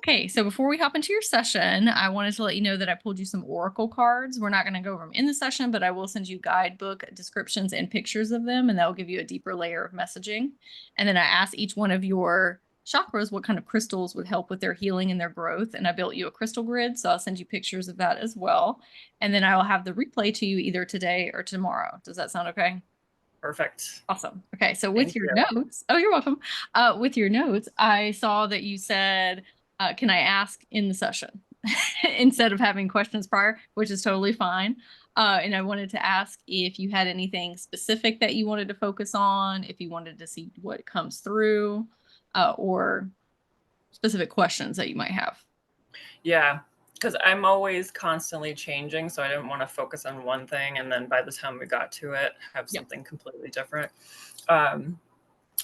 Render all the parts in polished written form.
Okay, so before we hop into your session, I wanted to let you know that I pulled you some oracle cards. We're not going to go over them in the session, but I will send you guidebook descriptions and pictures of them, and that will give you a deeper layer of messaging. And then I asked each one of your chakras what kind of crystals would help with their healing and their growth. And I built you a crystal grid, so I'll send you pictures of that as well. And then I will have the replay to you either today or tomorrow. Does that sound okay? Perfect. Awesome. Okay, so with Thank your you. notes, oh, you're welcome. With your notes, I saw that you said, can I ask in the session instead of having questions prior, which is totally fine. And I wanted to ask if you had anything specific that you wanted to focus on, if you wanted to see what comes through, or specific questions that you might have. Yeah, because I'm always constantly changing, so I didn't want to focus on one thing and then by the time we got to it, have Yeah. something completely different.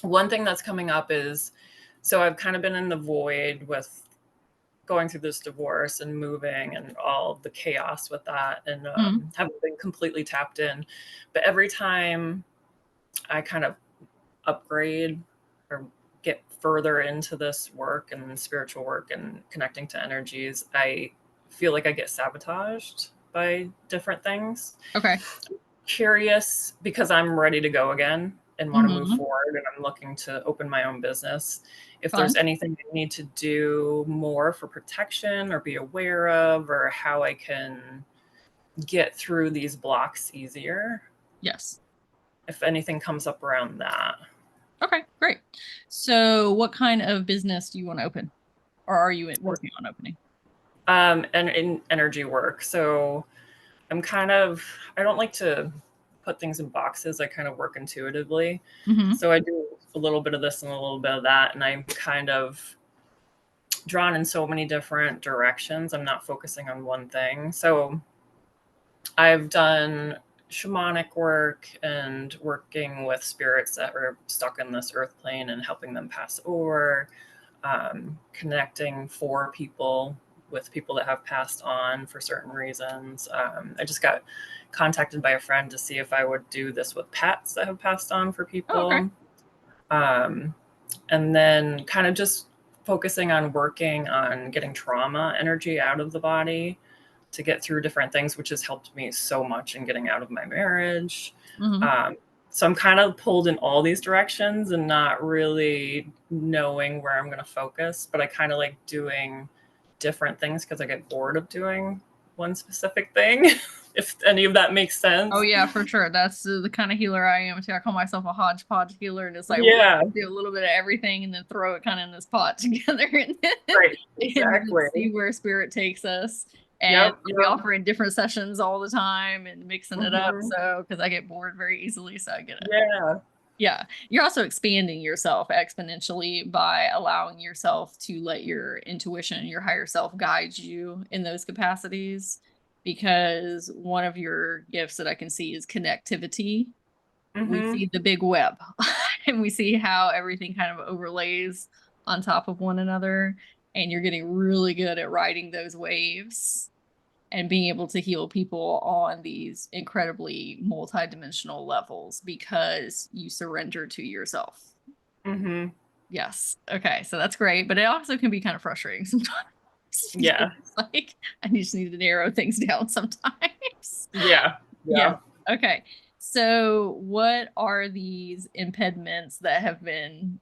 One thing that's coming up is, so I've kind of been in the void with going through this divorce and moving and all the chaos with that, and haven't been completely tapped in. But every time I kind of upgrade or get further into this work and spiritual work and connecting to energies, I feel like I get sabotaged by different things. Okay. Curious because I'm ready to go again and want to move forward, and I'm looking to open my own business. If Fun. there's anything I need to do more for protection or be aware of, or how I can get through these blocks easier. Yes. If anything comes up around that. Okay, great. So what kind of business do you want to open? Or are you working on opening? And in energy work. So I don't like to put things in boxes. I kind of work intuitively. So I do a little bit of this and a little bit of that. And I'm kind of drawn in so many different directions. I'm not focusing on one thing. So I've done shamanic work and working with spirits that are stuck in this earth plane and helping them pass over, connecting for people with people that have passed on for certain reasons. I just got contacted by a friend to see if I would do this with pets that have passed on for people. Oh, okay. And then kind of just focusing on working on getting trauma energy out of the body to get through different things, which has helped me so much in getting out of my marriage. So I'm kind of pulled in all these directions and not really knowing where I'm going to focus, but I kind of like doing different things because I get bored of doing one specific thing, if any of that makes sense. Oh yeah, for sure. That's the kind of healer I am too. I call myself a hodgepodge healer, and it's like Yeah, do a little bit of everything and then throw it kind of in this pot together and, right, and exactly. see where spirit takes us. And Yep, we yep. offer in different sessions all the time and mixing it up. Mhm. So because I get bored very easily, so I get it. Yeah. Yeah, you're also expanding yourself exponentially by allowing yourself to let your intuition, your higher self guide you in those capacities. Because one of your gifts that I can see is connectivity. We Mhm. see the big web and we see how everything kind of overlays on top of one another. And you're getting really good at riding those waves and being able to heal people on these incredibly multidimensional levels because you surrender to yourself. Mhm. Yes. Okay. So that's great. But it also can be kind of frustrating sometimes. Yeah. It's like I just need to narrow things down sometimes. Yeah. Yeah. Yeah. Okay. So what are these impediments that have been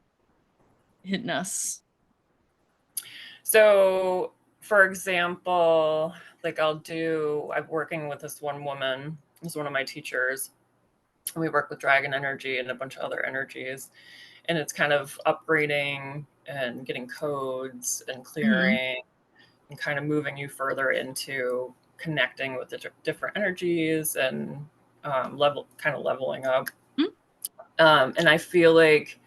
hitting us? So, for example, like I'm working with this one woman, who's one of my teachers, and we work with dragon energy and a bunch of other energies. And it's kind of upgrading and getting codes and clearing and kind of moving you further into connecting with the different energies and leveling up. And I feel like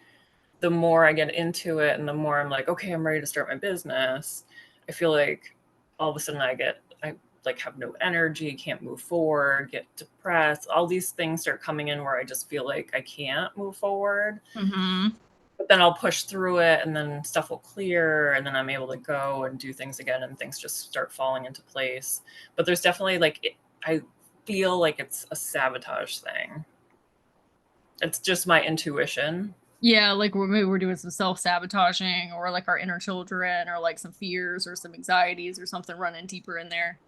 the more I get into it and the more I'm like, okay, I'm ready to start my business, I feel like all of a sudden I like have no energy, can't move forward, get depressed. All these things start coming in where I just feel like I can't move forward. But then I'll push through it and then stuff will clear and then I'm able to go and do things again and things just start falling into place. But there's definitely I feel like it's a sabotage thing. It's just my intuition. Yeah, like maybe we're doing some self-sabotaging or like our inner children or like some fears or some anxieties or something running deeper in there.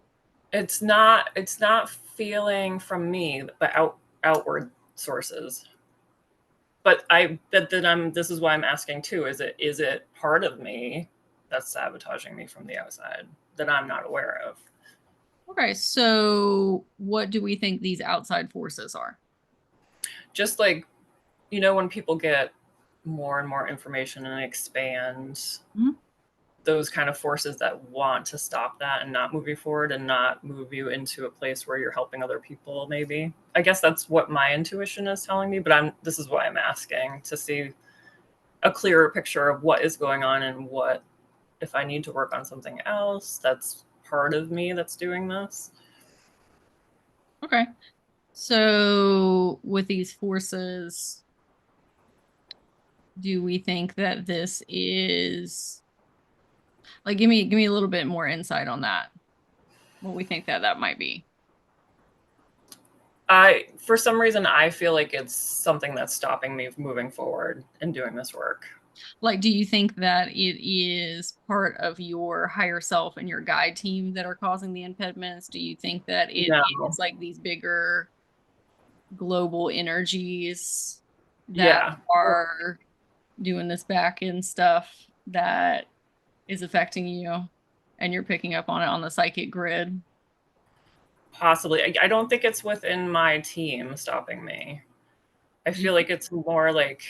It's not feeling from me, but outward sources. But then this is why I'm asking too, is it part of me that's sabotaging me from the outside that I'm not aware of? Okay, so what do we think these outside forces are? Just like, when people get more and more information and expand, Mhm. those kind of forces that want to stop that and not move you forward and not move you into a place where you're helping other people, maybe. I guess that's what my intuition is telling me, but this is why I'm asking to see a clearer picture of what is going on and what, if I need to work on something else that's part of me that's doing this. Okay. So with these forces, do we think that this is like give me a little bit more insight on that. What we think that might be. For some reason, I feel like it's something that's stopping me from moving forward and doing this work. Like, do you think that it is part of your higher self and your guide team that are causing the impediments? Do you think that it No. is like these bigger global energies that Yeah. are doing this back end stuff that is affecting you and you're picking up on it on the psychic grid? Possibly. I don't think it's within my team stopping me. I You feel like it's more like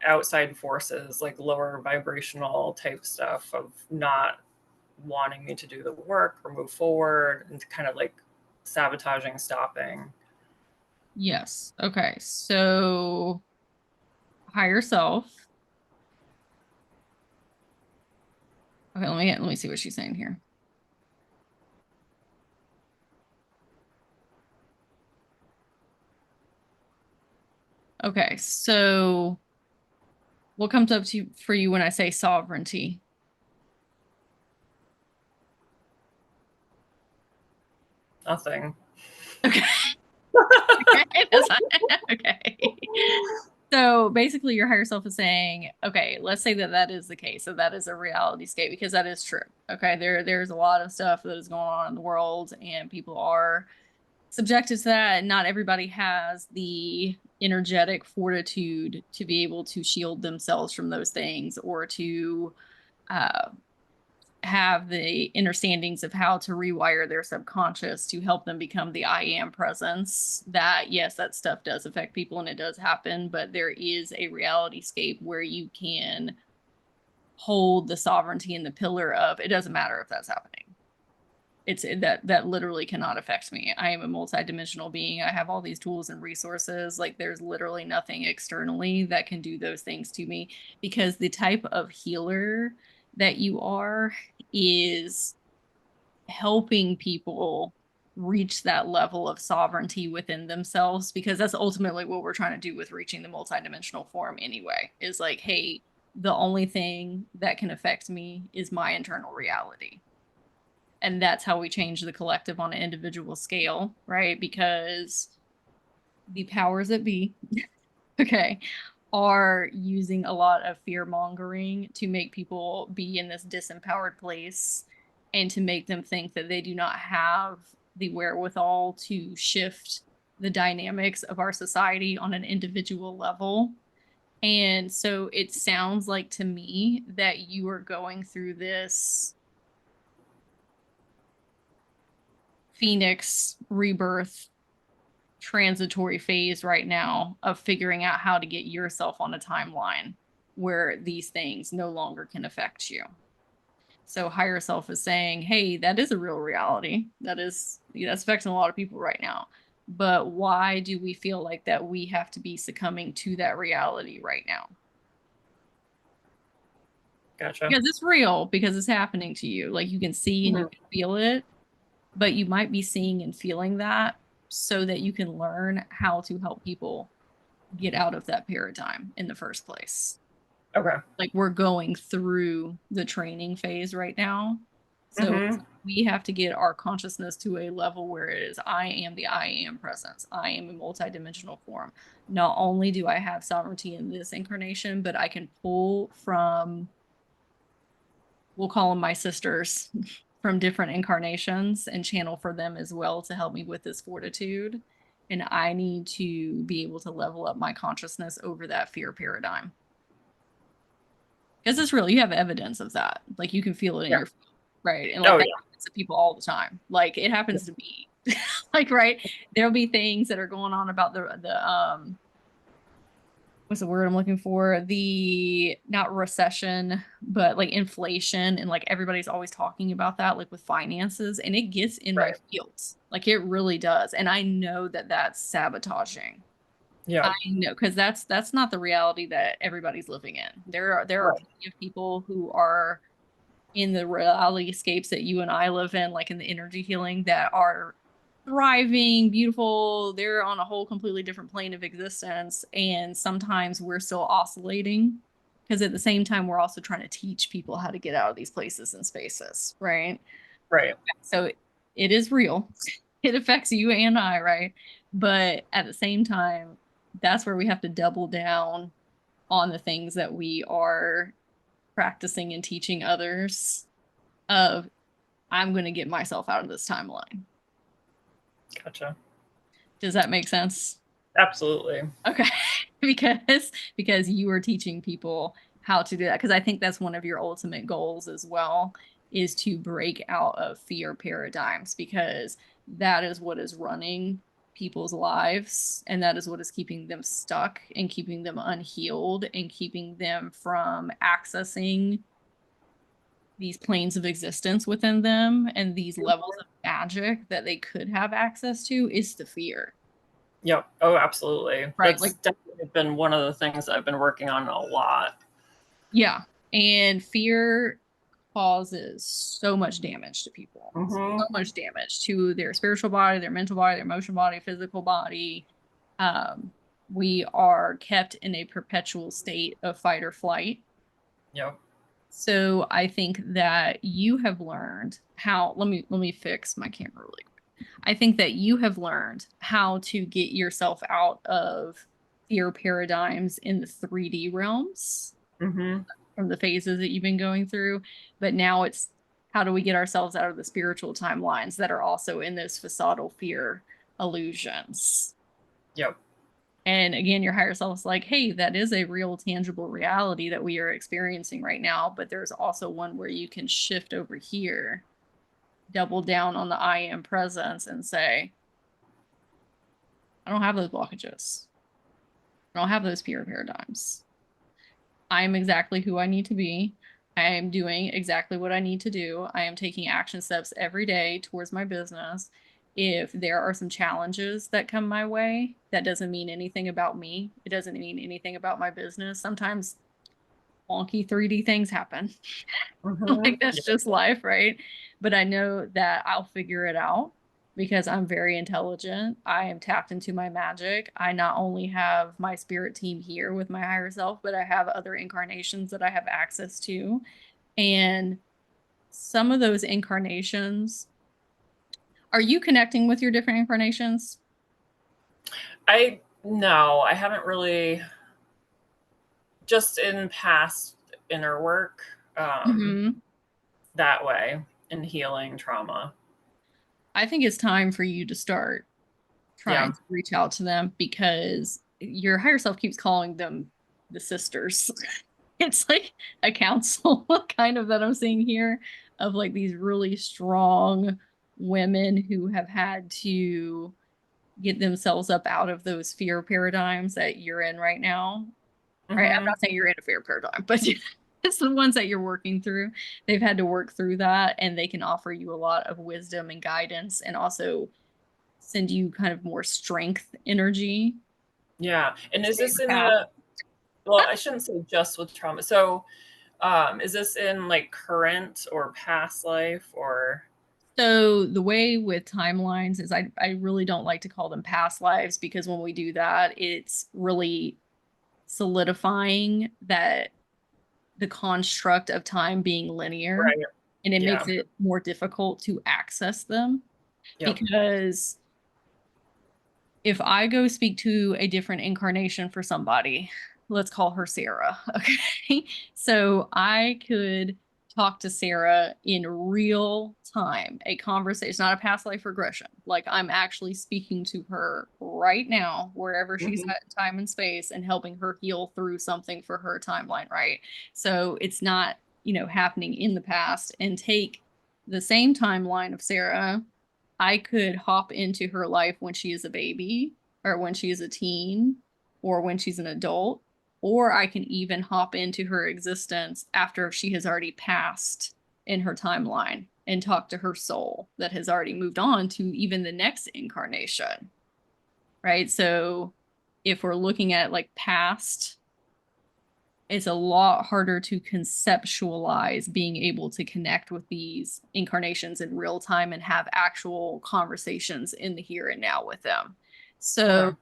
outside forces, like lower vibrational type stuff of not wanting me to do the work or move forward and kind of like sabotaging, stopping. Yes. Okay. So higher self. Okay, let me see what she's saying here. Okay, so what comes up for you when I say sovereignty? Nothing. Okay. That's fine. Okay. So basically, your higher self is saying, okay, let's say that that is the case. So that is a reality state because that is true. Okay, there's a lot of stuff that is going on in the world, and people are subjected to that. And not everybody has the energetic fortitude to be able to shield themselves from those things or to uh, have the understandings of how to rewire their subconscious to help them become the I am presence. That, yes, that stuff does affect people and it does happen, but there is a reality scape where you can hold the sovereignty and the pillar of it doesn't matter if that's happening. It's that literally cannot affect me. I am a multidimensional being. I have all these tools and resources. Like there's literally nothing externally that can do those things to me because the type of healer that you are is helping people reach that level of sovereignty within themselves because that's ultimately what we're trying to do with reaching the multidimensional form anyway is like, hey, the only thing that can affect me is my internal reality. And that's how we change the collective on an individual scale, right? Because the powers that be, okay, are using a lot of fear mongering to make people be in this disempowered place and to make them think that they do not have the wherewithal to shift the dynamics of our society on an individual level. And so it sounds like to me that you are going through this phoenix rebirth transitory phase right now of figuring out how to get yourself on a timeline where these things no longer can affect you. So higher self is saying, hey, that is a real reality. That's affecting a lot of people right now. But why do we feel like that we have to be succumbing to that reality right now? Gotcha. Because it's real, because it's happening to you. Like you can see and you Mhm. can feel it, but you might be seeing and feeling that so that you can learn how to help people get out of that paradigm in the first place. Okay. Like we're going through the training phase right now So we have to get our consciousness to a level where it is, I am the I am presence. I am a multidimensional form. Not only do I have sovereignty in this incarnation, but I can pull from, we'll call them my sisters, from different incarnations and channel for them as well to help me with this fortitude. And I need to be able to level up my consciousness over that fear paradigm. Because it's real. You have evidence of that. Like you can feel it in your, right? And like that happens to people all the time. Like it happens to me. Like, right. There'll be things that are going on about the what's the word I'm looking for? The not recession, but like inflation. And like everybody's always talking about that, like with finances, and it gets in my fields. Like it really does. And I know that that's sabotaging. Yeah. I know, because that's not the reality that everybody's living in. There are plenty of people who are in the reality escapes that you and I live in, like in the energy healing, that are thriving, beautiful. They're on a whole completely different plane of existence. And sometimes we're still oscillating because at the same time, we're also trying to teach people how to get out of these places and spaces, right? Right. So it is real. It affects you and I, right? But at the same time, that's where we have to double down on the things that we are practicing and teaching others of, I'm going to get myself out of this timeline. Gotcha. Does that make sense? Absolutely. Okay. because you are teaching people how to do that. Because I think that's one of your ultimate goals as well, is to break out of fear paradigms, because that is what is running people's lives, and that is what is keeping them stuck and keeping them unhealed and keeping them from accessing these planes of existence within them and these levels of magic that they could have access to, is the fear. Yep. Oh, absolutely. Right. That's Like, definitely been one of the things I've been working on a lot. yeah. And fear causes so much damage to people, so much damage to their spiritual body, their mental body, their emotional body, physical body. We are kept in a perpetual state of fight or flight. Yep. So I think that you have learned how, let me fix my camera really quick. I think that you have learned how to get yourself out of fear paradigms in the 3D realms from the phases that you've been going through. But now it's, how do we get ourselves out of the spiritual timelines that are also in those facadal fear illusions? Yep. And again, your higher self is like, hey, that is a real tangible reality that we are experiencing right now. But there's also one where you can shift over here, double down on the I am presence and say, I don't have those blockages. I don't have those fear paradigms. I am exactly who I need to be. I am doing exactly what I need to do. I am taking action steps every day towards my business. If there are some challenges that come my way, that doesn't mean anything about me. It doesn't mean anything about my business. Sometimes wonky 3D things happen. Like that's just life, right? But I know that I'll figure it out because I'm very intelligent. I am tapped into my magic. I not only have my spirit team here with my higher self, but I have other incarnations that I have access to. And some of those incarnations, are you connecting with your different incarnations? No, I haven't really, just in past inner work, that way, in healing trauma. I think it's time for you to start trying to reach out to them, because your higher self keeps calling them the sisters. It's like a council kind of that I'm seeing here, of like these really strong women who have had to get themselves up out of those fear paradigms that you're in right now. Right? I'm not saying you're in a fear paradigm, but it's the ones that you're working through. They've had to work through that, and they can offer you a lot of wisdom and guidance, and also send you kind of more strength energy. Yeah. And is this in the, well, I shouldn't say just with trauma. So is this in like current or past life, or? So the way with timelines is I really don't like to call them past lives, because when we do that, it's really solidifying that the construct of time being linear. Right. and it Yeah. makes it more difficult to access them. Yep. Because if I go speak to a different incarnation for somebody, let's call her Sarah. Okay. So I could talk to Sarah in real time, a conversation, it's not a past life regression. Like I'm actually speaking to her right now, wherever she's Mhm. at in time and space, and helping her heal through something for her timeline, right? So it's not, happening in the past. And take the same timeline of Sarah, I could hop into her life when she is a baby, or when she is a teen, or when she's an adult, or I can even hop into her existence after she has already passed in her timeline and talk to her soul that has already moved on to even the next incarnation. Right? So if we're looking at like past, it's a lot harder to conceptualize being able to connect with these incarnations in real time and have actual conversations in the here and now with them. So, Okay.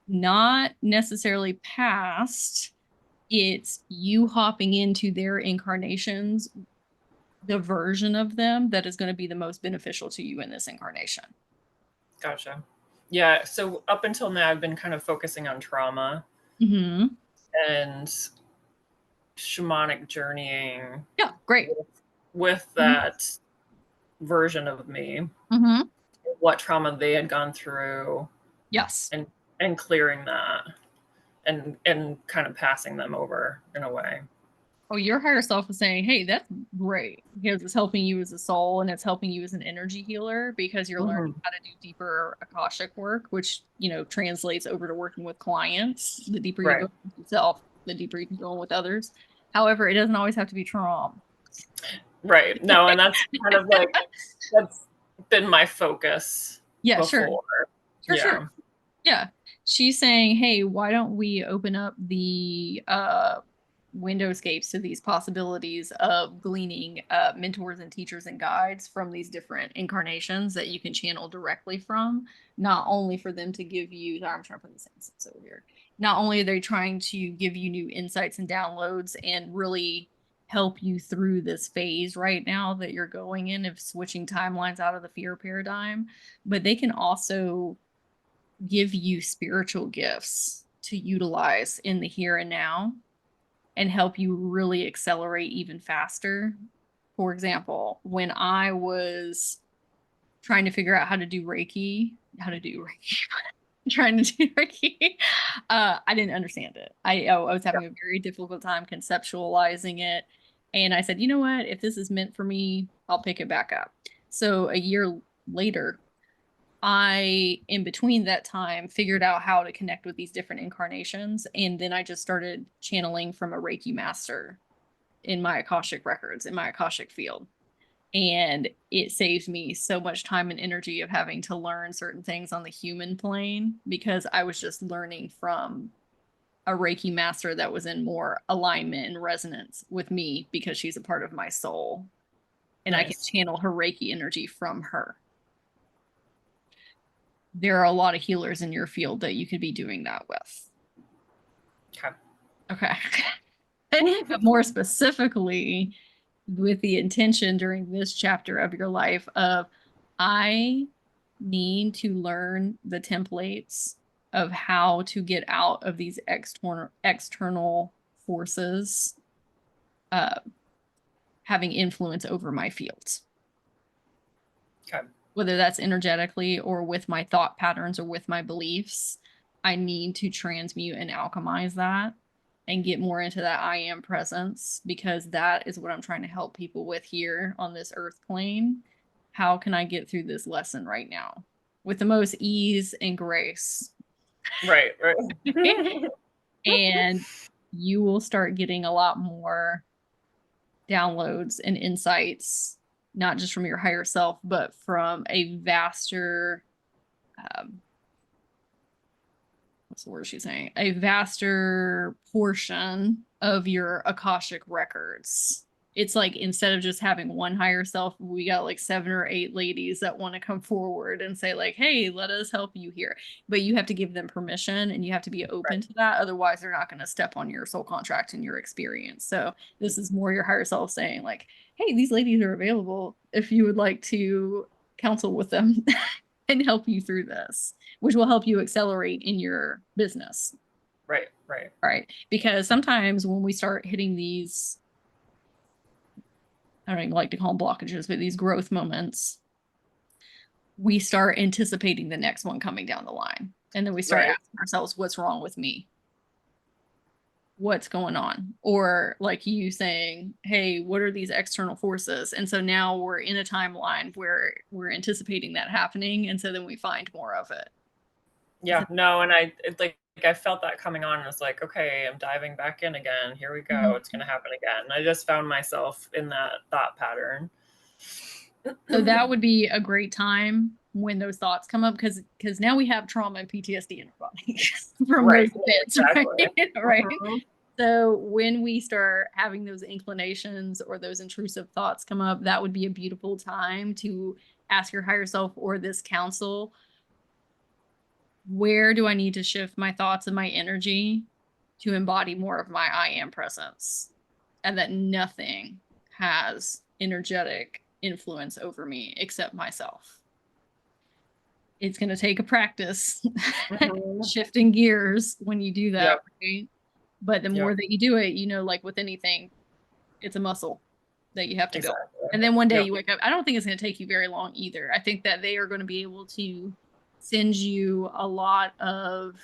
not necessarily past, it's you hopping into their incarnations, the version of them that is going to be the most beneficial to you in this incarnation. Gotcha. Yeah. So up until now, I've been kind of focusing on trauma Mm-hmm. and shamanic journeying Yeah, great. with Mm-hmm. that version of me, Mm-hmm. what trauma they had gone through, Yes. and clearing that, and kind of passing them over in a way. Oh, your higher self is saying, hey, that's great because it's helping you as a soul and it's helping you as an energy healer because you're learning Mhm. how to do deeper Akashic work, which, translates over to working with clients. The deeper you go Right. with yourself, the deeper you can go with others. However, it doesn't always have to be trauma. Right. No, and that's kind of like that's been my focus Yeah, sure. before. Sure, sure. Yeah. Yeah. She's saying, hey, why don't we open up the windowscapes to these possibilities of gleaning mentors and teachers and guides from these different incarnations that you can channel directly from, not only for them to give you, sorry, I'm trying to put the sentence over here. Not only are they trying to give you new insights and downloads and really help you through this phase right now that you're going in of switching timelines out of the fear paradigm, but they can also give you spiritual gifts to utilize in the here and now and help you really accelerate even faster. For example, when I was trying to figure out how to do Reiki, trying to do Reiki, I didn't understand it. I was having a very difficult time conceptualizing it. And I said, you know what? If this is meant for me, I'll pick it back up. So a year later, I, in between that time, figured out how to connect with these different incarnations. And then I just started channeling from a Reiki master in my Akashic records, in my Akashic field. And it saved me so much time and energy of having to learn certain things on the human plane because I was just learning from a Reiki master that was in more alignment and resonance with me because she's a part of my soul. And I can Nice. channel her Reiki energy from her. There are a lot of healers in your field that you could be doing that with. Okay. Okay. But more specifically, with the intention during this chapter of your life of, I need to learn the templates of how to get out of these external forces uh, having influence over my fields. Okay. Whether that's energetically or with my thought patterns or with my beliefs, I need to transmute and alchemize that and get more into that I am presence because that is what I'm trying to help people with here on this earth plane. How can I get through this lesson right now with the most ease and grace? Right. Right. And you will start getting a lot more downloads and insights, not just from your higher self, but from a vaster, um, what's the word she's saying? A vaster portion of your Akashic records it's like instead of just having one higher self, we got like 7 or 8 ladies that want to come forward and say like, hey, let us help you here. But you have to give them permission and you have to be open to that. Otherwise, they're not going to step on your soul contract and your experience. So this is more your higher self saying like, hey, these ladies are available if you would like to counsel with them and help you through this, which will help you accelerate in your business. Right. Right. Because sometimes when we start hitting these, I don't even like to call them blockages, but these growth moments, we start anticipating the next one coming down the line. And then we start asking ourselves, what's wrong with me? What's going on? Or like you saying, hey, what are these external forces? And so now we're in a timeline where we're anticipating that happening. And so then we find more of it. Yeah, no, and I felt that coming on. And it's like, okay, I'm diving back in again. Here we go. It's going to happen again. I just found myself in that thought pattern. So that would be a great time when those thoughts come up because now we have trauma and PTSD in our body from those events, exactly. Right? So when we start having those inclinations or those intrusive thoughts come up, that would be a beautiful time to ask your higher self or this counsel, where do I need to shift my thoughts and my energy to embody more of my I am presence? And that nothing has energetic influence over me except myself. It's going to take a practice shifting gears when you do that. Right? But the more that you do it, like with anything, it's a muscle that you have to go. And then one day you wake up. I don't think it's going to take you very long either. I think that they are going to be able to send you a lot of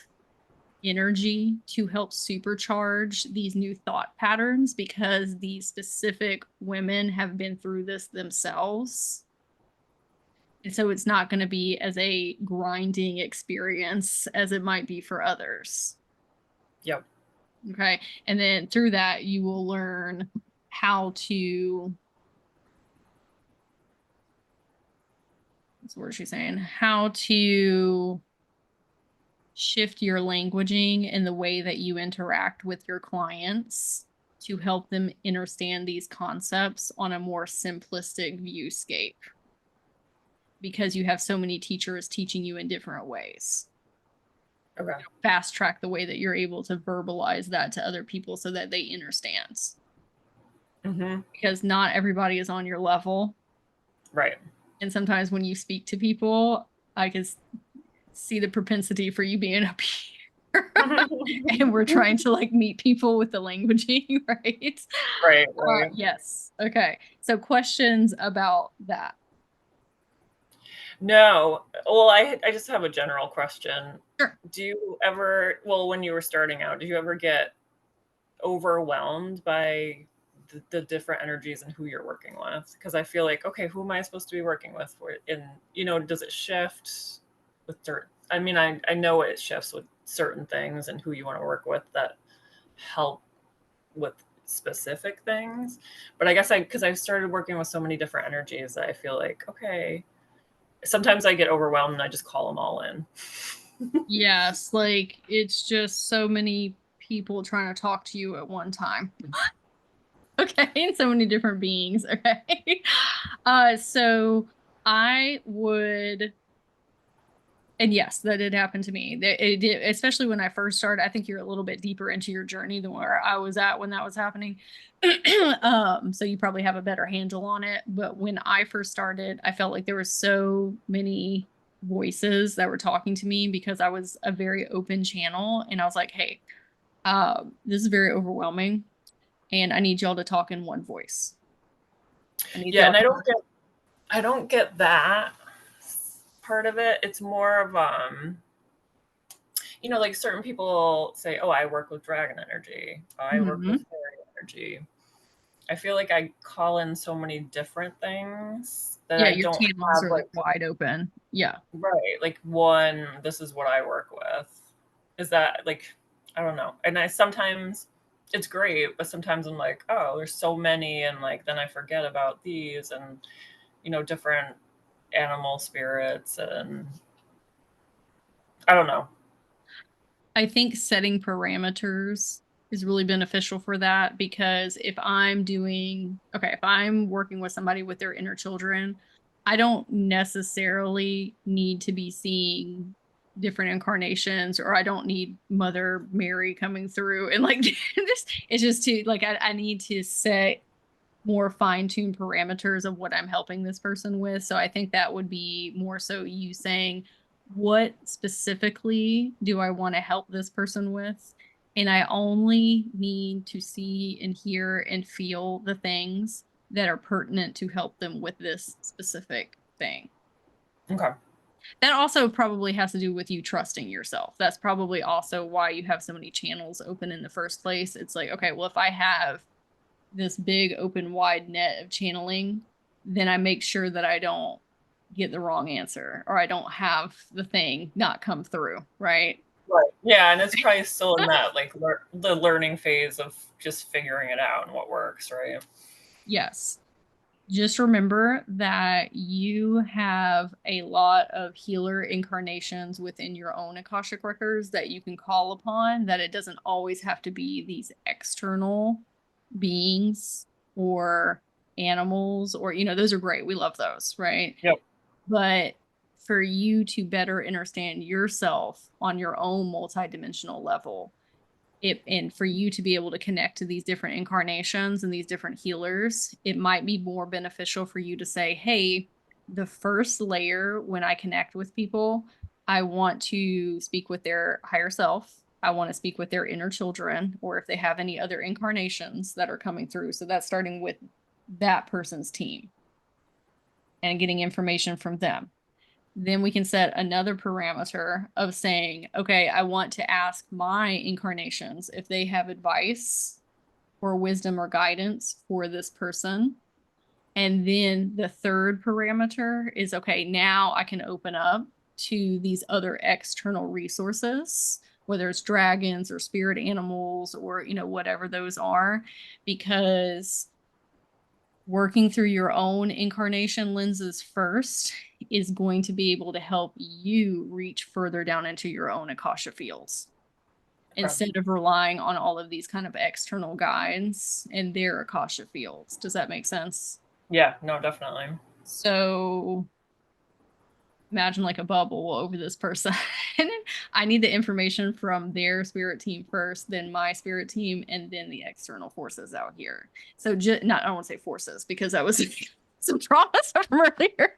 energy to help supercharge these new thought patterns because these specific women have been through this themselves. And so it's not going to be as a grinding experience as it might be for others. Yep. Okay. And then through that, you will learn how to, what's the word she's saying? How to shift your languaging and the way that you interact with your clients to help them understand these concepts on a more simplistic viewscape because you have so many teachers teaching you in different ways. Okay. Fast track the way that you're able to verbalize that to other people so that they understand. Because not everybody is on your level. Right. And sometimes when you speak to people, I can see the propensity for you being up here. And we're trying to like meet people with the languaging, right? Right. Yes. Okay. So questions about that. No. Well, I just have a general question. Sure. Do you ever, well, when you were starting out, did you ever get overwhelmed by the different energies and who you're working with? Because I feel like, okay, who am I supposed to be working with? Does it shift with certain, I mean, I know it shifts with certain things and who you want to work with that help with specific things. But I guess because I've started working with so many different energies that I feel like, okay, sometimes I get overwhelmed and I just call them all in. Yes, like it's just so many people trying to talk to you at one time. Okay, and so many different beings. Okay. So I would, and yes, that did happen to me. It did, especially when I first started. I think you're a little bit deeper into your journey than where I was at when that was happening. So you probably have a better handle on it. But when I first started, I felt like there were so many voices that were talking to me because I was a very open channel. And I was like, hey, this is very overwhelming. And I need y'all to talk in one voice. And I don't get that part of it. It's more of like certain people say, oh, I work with dragon energy. Oh, I work with fairy energy. I feel like I call in so many different things that I don't channels are like wide open. Yeah. Right. Like one, this is what I work with. Is that like, I don't know. And sometimes it's great, but sometimes I'm like, oh, there's so many. And like, then I forget about these and, different animal spirits. And I don't know. I think setting parameters is really beneficial for that, because if I'm working with somebody with their inner children, I don't necessarily need to be seeing different incarnations, or I don't need Mother Mary coming through and like it's just too like I need to set more fine-tuned parameters of what I'm helping this person with. So I think that would be more so you saying, what specifically do I want to help this person with? And I only need to see and hear and feel the things that are pertinent to help them with this specific thing. Okay. That also probably has to do with you trusting yourself. That's probably also why you have so many channels open in the first place. It's like, okay, well, if I have this big open wide net of channeling, then I make sure that I don't get the wrong answer, or I don't have the thing not come through, right? Right. Yeah, and it's probably still in that like the learning phase of just figuring it out and what works, right? Yes. Just remember that you have a lot of healer incarnations within your own Akashic records that you can call upon, that it doesn't always have to be these external beings or animals, or, those are great. We love those, right? Yep. But for you to better understand yourself on your own multidimensional level, and for you to be able to connect to these different incarnations and these different healers, it might be more beneficial for you to say, hey, the first layer, when I connect with people, I want to speak with their higher self. I want to speak with their inner children, or if they have any other incarnations that are coming through. So that's starting with that person's team and getting information from them. Then we can set another parameter of saying, okay, I want to ask my incarnations if they have advice or wisdom or guidance for this person. And then the third parameter is, okay, now I can open up to these other external resources, whether it's dragons or spirit animals or, whatever those are, because working through your own incarnation lenses first is going to be able to help you reach further down into your own Akasha fields, instead of relying on all of these kind of external guides and their Akasha fields. Does that make sense? Yeah, no, definitely. So imagine like a bubble over this person. And then I need the information from their spirit team first, then my spirit team, and then the external forces out here. So I don't want to say forces, because that was some trauma stuff from earlier.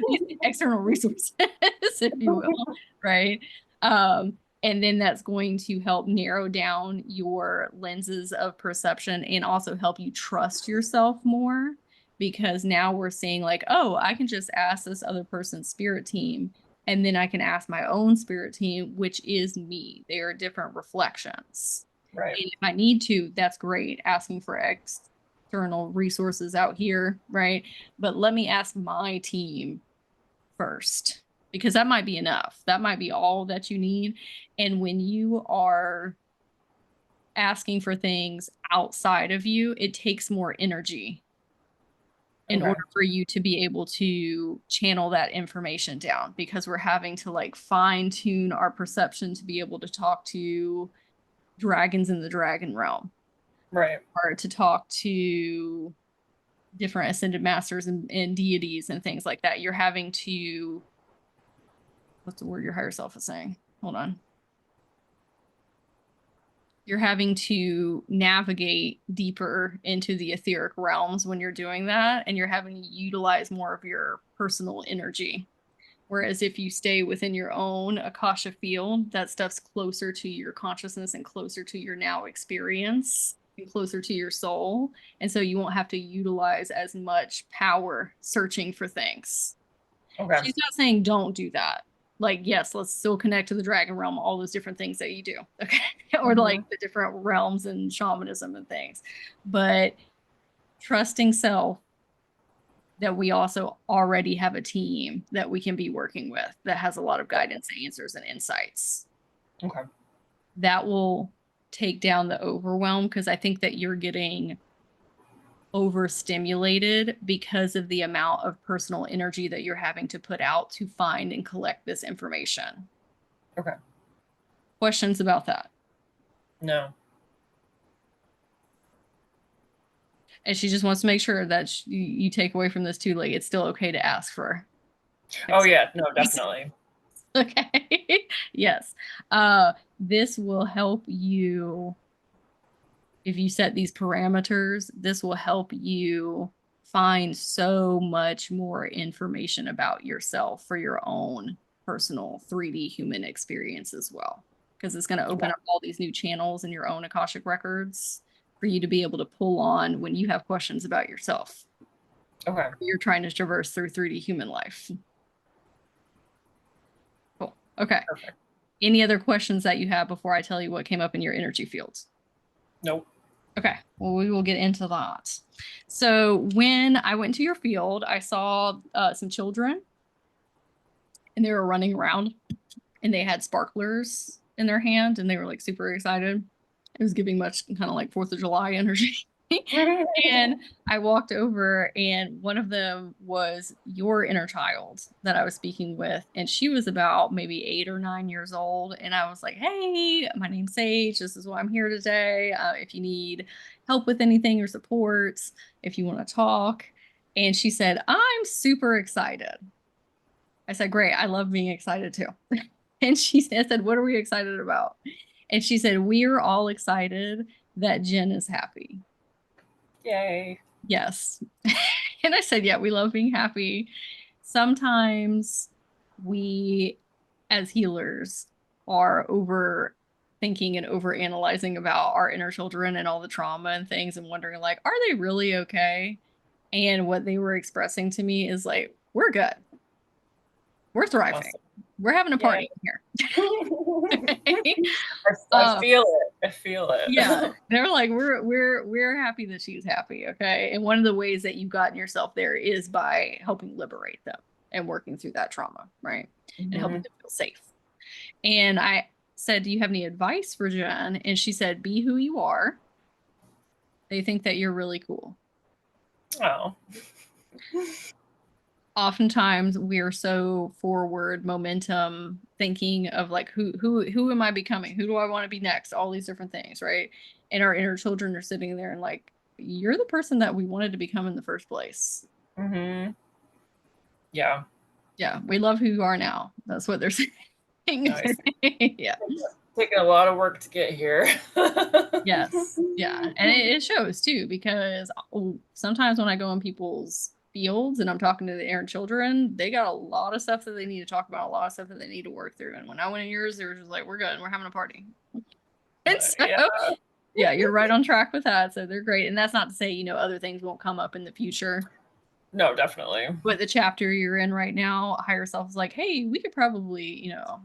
These external resources, if you will, right? And then that's going to help narrow down your lenses of perception and also help you trust yourself more, because now we're seeing like, oh, I can just ask this other person's spirit team, and then I can ask my own spirit team, which is me. They are different reflections. Right. And if I need to, that's great, asking for external resources out here, right? But let me ask my team first, because that might be enough. That might be all that you need. And when you are asking for things outside of you, it takes more energy in order for you to be able to channel that information down, because we're having to like fine tune our perception to be able to talk to dragons in the dragon realm, Right. or to talk to different ascended masters and deities and things like that. You're having to, what's the word your higher self is saying? Hold on. You're having to navigate deeper into the etheric realms when you're doing that, and you're having to utilize more of your personal energy. Whereas if you stay within your own Akasha field, that stuff's closer to your consciousness and closer to your now experience and closer to your soul. And so you won't have to utilize as much power searching for things. Okay. She's not saying don't do that. Like, yes, let's still connect to the dragon realm, all those different things that you do. Okay. Or like the different realms and shamanism and things. But trusting self, that we also already have a team that we can be working with that has a lot of guidance, answers, and insights. Okay. That will take down the overwhelm, because I think that you're getting overstimulated because of the amount of personal energy that you're having to put out to find and collect this information. Okay. Questions about that? No. And she just wants to make sure that you take away from this too, like it's still okay to ask for. Oh yeah, no, definitely. Okay. Yes. This will help you if you set these parameters. This will help you find so much more information about yourself for your own personal 3D human experience as well. Because it's going to open up all these new channels in your own Akashic records for you to be able to pull on when you have questions about yourself. Okay. You're trying to traverse through 3D human life. Cool. Okay. Perfect. Any other questions that you have before I tell you what came up in your energy fields? Nope. Okay, well, we will get into that. So when I went to your field, I saw some children and they were running around and they had sparklers in their hand and they were like super excited. It was giving much kind of like 4th of July energy. And I walked over and one of them was your inner child that I was speaking with. And she was about maybe 8 or 9 years old. And I was like, hey, my name's Sage. This is why I'm here today. If you need help with anything or support, if you want to talk. And she said, I'm super excited. I said, great. I love being excited too. And she said, what are we excited about? And she said, we are all excited that Jen is happy. Yay. Yes. And I said, yeah, we love being happy. Sometimes we, as healers, are overthinking and overanalyzing about our inner children and all the trauma and things and wondering, like, are they really okay? And what they were expressing to me is like, we're good. We're thriving. Awesome. We're having a party here. I feel it. I feel it. Yeah, they're like, we're happy that she's happy. Okay, and one of the ways that you've gotten yourself there is by helping liberate them and working through that trauma, right? And helping them feel safe. And I said, do you have any advice for Jen? And she said, be who you are. They think that you're really cool. Oh. Oftentimes we're so forward momentum thinking of like who am I becoming? Who do I want to be next? All these different things, right? And our inner children are sitting there and like, you're the person that we wanted to become in the first place. Mm-hmm. Yeah. Yeah, we love who you are now. That's what they're saying. Nice. Yeah. Taking a lot of work to get here. Yes. Yeah. And it shows too, because sometimes when I go in people's fields and I'm talking to the inner children, they got a lot of stuff that they need to talk about, a lot of stuff that they need to work through. And when I went in yours, they were just like, we're good. We're having a party. And so, yeah, you're right on track with that. So they're great. And that's not to say, you know, other things won't come up in the future. No, definitely. But the chapter you're in right now, higher self is like, hey, we could probably, you know,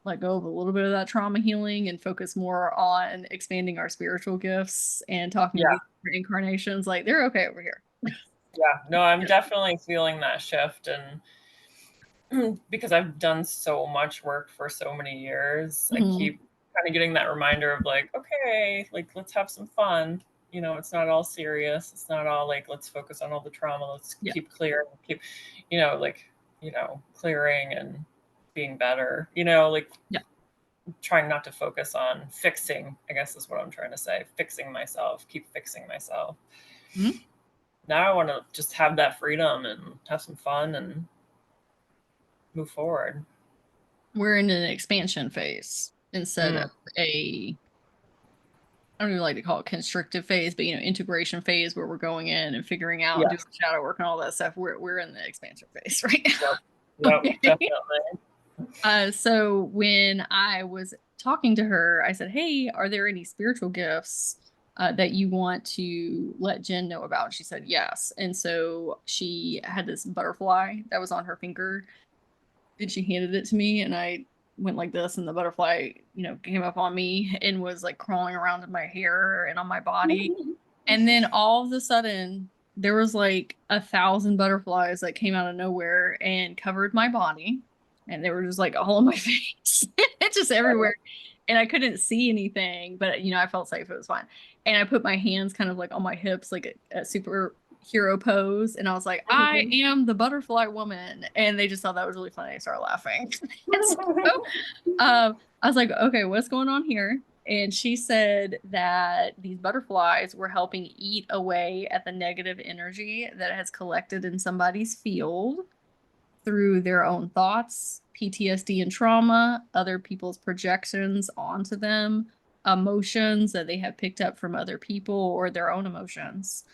let go of a little bit of that trauma healing and focus more on expanding our spiritual gifts and talking to these incarnations. Like, they're okay over here. Yeah, no, I'm definitely feeling that shift. And because I've done so much work for so many years, I keep kind of getting that reminder of like, okay, like, let's have some fun. You know, it's not all serious. It's not all like, let's focus on all the trauma. Let's keep clearing, keep, you know, like, you know, clearing and being better, you know, like trying not to focus on fixing, I guess is what I'm trying to say. Fixing myself, keep fixing myself. Now I want to just have that freedom and have some fun and move forward. We're in an expansion phase instead of I don't even like to call it constrictive phase, but, you know, integration phase where we're going in and figuring out and doing shadow work and all that stuff. We're in the expansion phase right now. Yep, definitely. So when I was talking to her, I said, hey, are there any spiritual gifts that you want to let Jen know about? She said yes. And so she had this butterfly that was on her finger and she handed it to me and I went like this and the butterfly, you know, came up on me and was like crawling around in my hair and on my body. And then all of a sudden there was like 1,000 butterflies that came out of nowhere and covered my body. And they were just like all on my face. It's just everywhere. And I couldn't see anything, but, you know, I felt safe. It was fine. And I put my hands kind of like on my hips, like a superhero pose. And I was like, I am the butterfly woman. And they just thought that was really funny. I started laughing. And so, I was like, okay, what's going on here? And she said that these butterflies were helping eat away at the negative energy that has collected in somebody's field through their own thoughts, PTSD and trauma, other people's projections onto them, emotions that they have picked up from other people or their own emotions.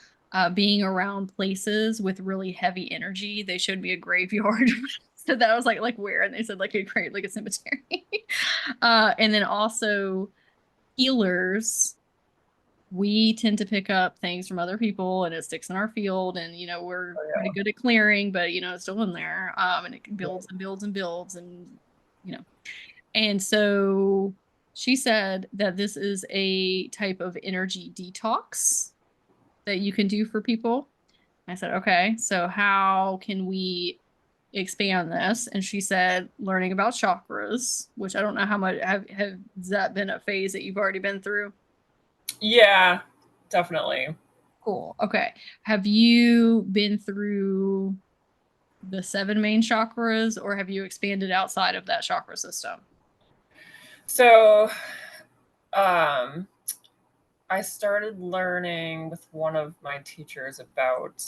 Being around places with really heavy energy. They showed me a graveyard. So that was like where? And they said like a grave, like a cemetery. And then also healers, we tend to pick up things from other people and it sticks in our field, and we're Oh, pretty good at clearing, but it's still in there, and it yeah. builds and builds and builds, and and so she said that this is a type of energy detox that you can do for people. I said, okay, so how can we expand this? And she said, learning about chakras, which I don't know how much has that been a phase that you've already been through? Yeah, definitely. Cool. Okay. Have you been through the 7 main chakras, or have you expanded outside of that chakra system? So, um, I started learning with one of my teachers about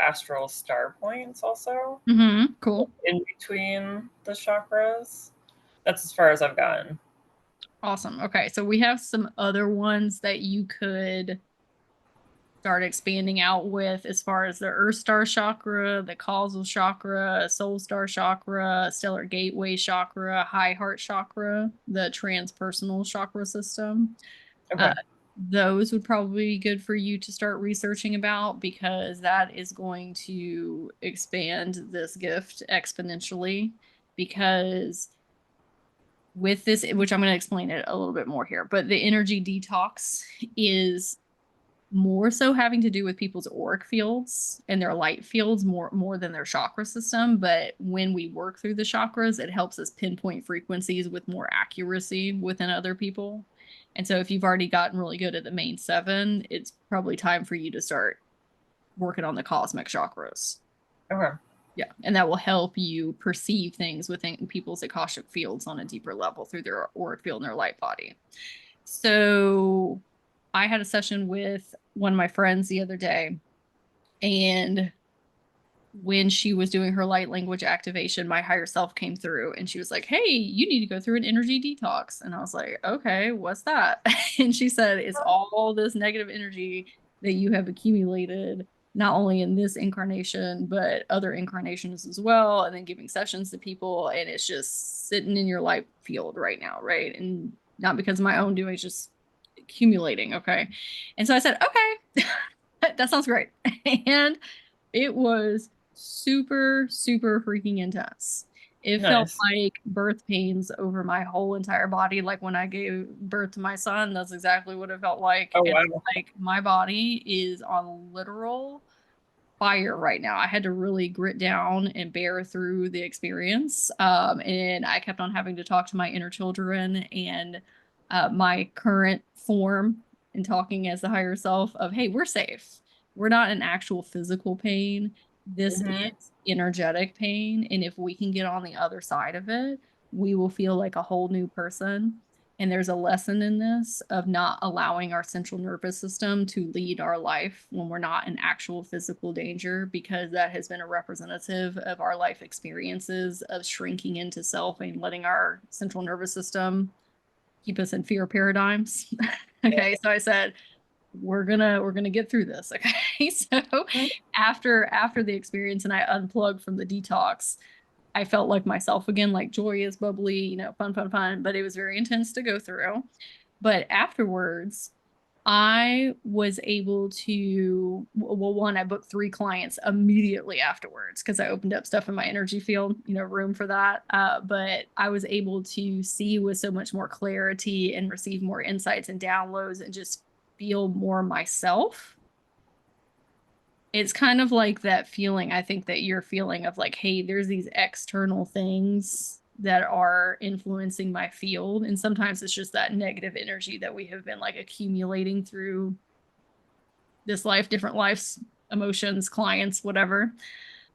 astral star points also Mm-hmm. Cool. in between the chakras. That's as far as I've gotten. Awesome. Okay. So we have some other ones that you could start expanding out with, as far as the Earth Star chakra, the causal chakra, soul star chakra, stellar gateway chakra, high heart chakra, the transpersonal chakra system. Okay. Those would probably be good for you to start researching about, because that is going to expand this gift exponentially. Because with this, which I'm going to explain it a little bit more here, but the energy detox is more so having to do with people's auric fields and their light fields more than their chakra system. But when we work through the chakras, it helps us pinpoint frequencies with more accuracy within other people. And so if you've already gotten really good at the main 7, it's probably time for you to start working on the cosmic chakras. Okay. Yeah, and that will help you perceive things within people's Akashic fields on a deeper level through their auric field and their light body. So I had a session with one of my friends the other day, and when she was doing her light language activation, my higher self came through and she was like, "Hey, you need to go through an energy detox." And I was like, "Okay, what's that?" And she said, "It's all this negative energy that you have accumulated, not only in this incarnation, but other incarnations as well, and then giving sessions to people. And it's just sitting in your light field right now, right? And not because of my own doing, it's just accumulating." Okay. And so I said, "Okay, that sounds great." And it was super, super freaking intense. It felt Nice. like birth pains over my whole entire body. Like when I gave birth to my son, that's exactly what it felt like. Oh, And wow. like my body is on literal fire right now. I had to really grit down and bear through the experience. And I kept on having to talk to my inner children and my current form, and talking as the higher self of, hey, we're safe. We're not in actual physical pain. This Hmm. is energetic pain. And if we can get on the other side of it, we will feel like a whole new person. And there's a lesson in this of not allowing our central nervous system to lead our life when we're not in actual physical danger, because that has been a representative of our life experiences of shrinking into self and letting our central nervous system keep us in fear paradigms. Okay, so I said, we're gonna get through this. Okay. So after the experience and I unplugged from the detox, I felt like myself again, like joyous, bubbly, fun, fun, fun. But it was very intense to go through. But afterwards, I was able to, well, one, I booked 3 clients immediately afterwards because I opened up stuff in my energy field, room for that. But I was able to see with so much more clarity and receive more insights and downloads and just feel more myself. It's kind of like that feeling, I think, that you're feeling of like, hey, there's these external things that are influencing my field. And sometimes it's just that negative energy that we have been like accumulating through this life, different lives, emotions, clients, whatever.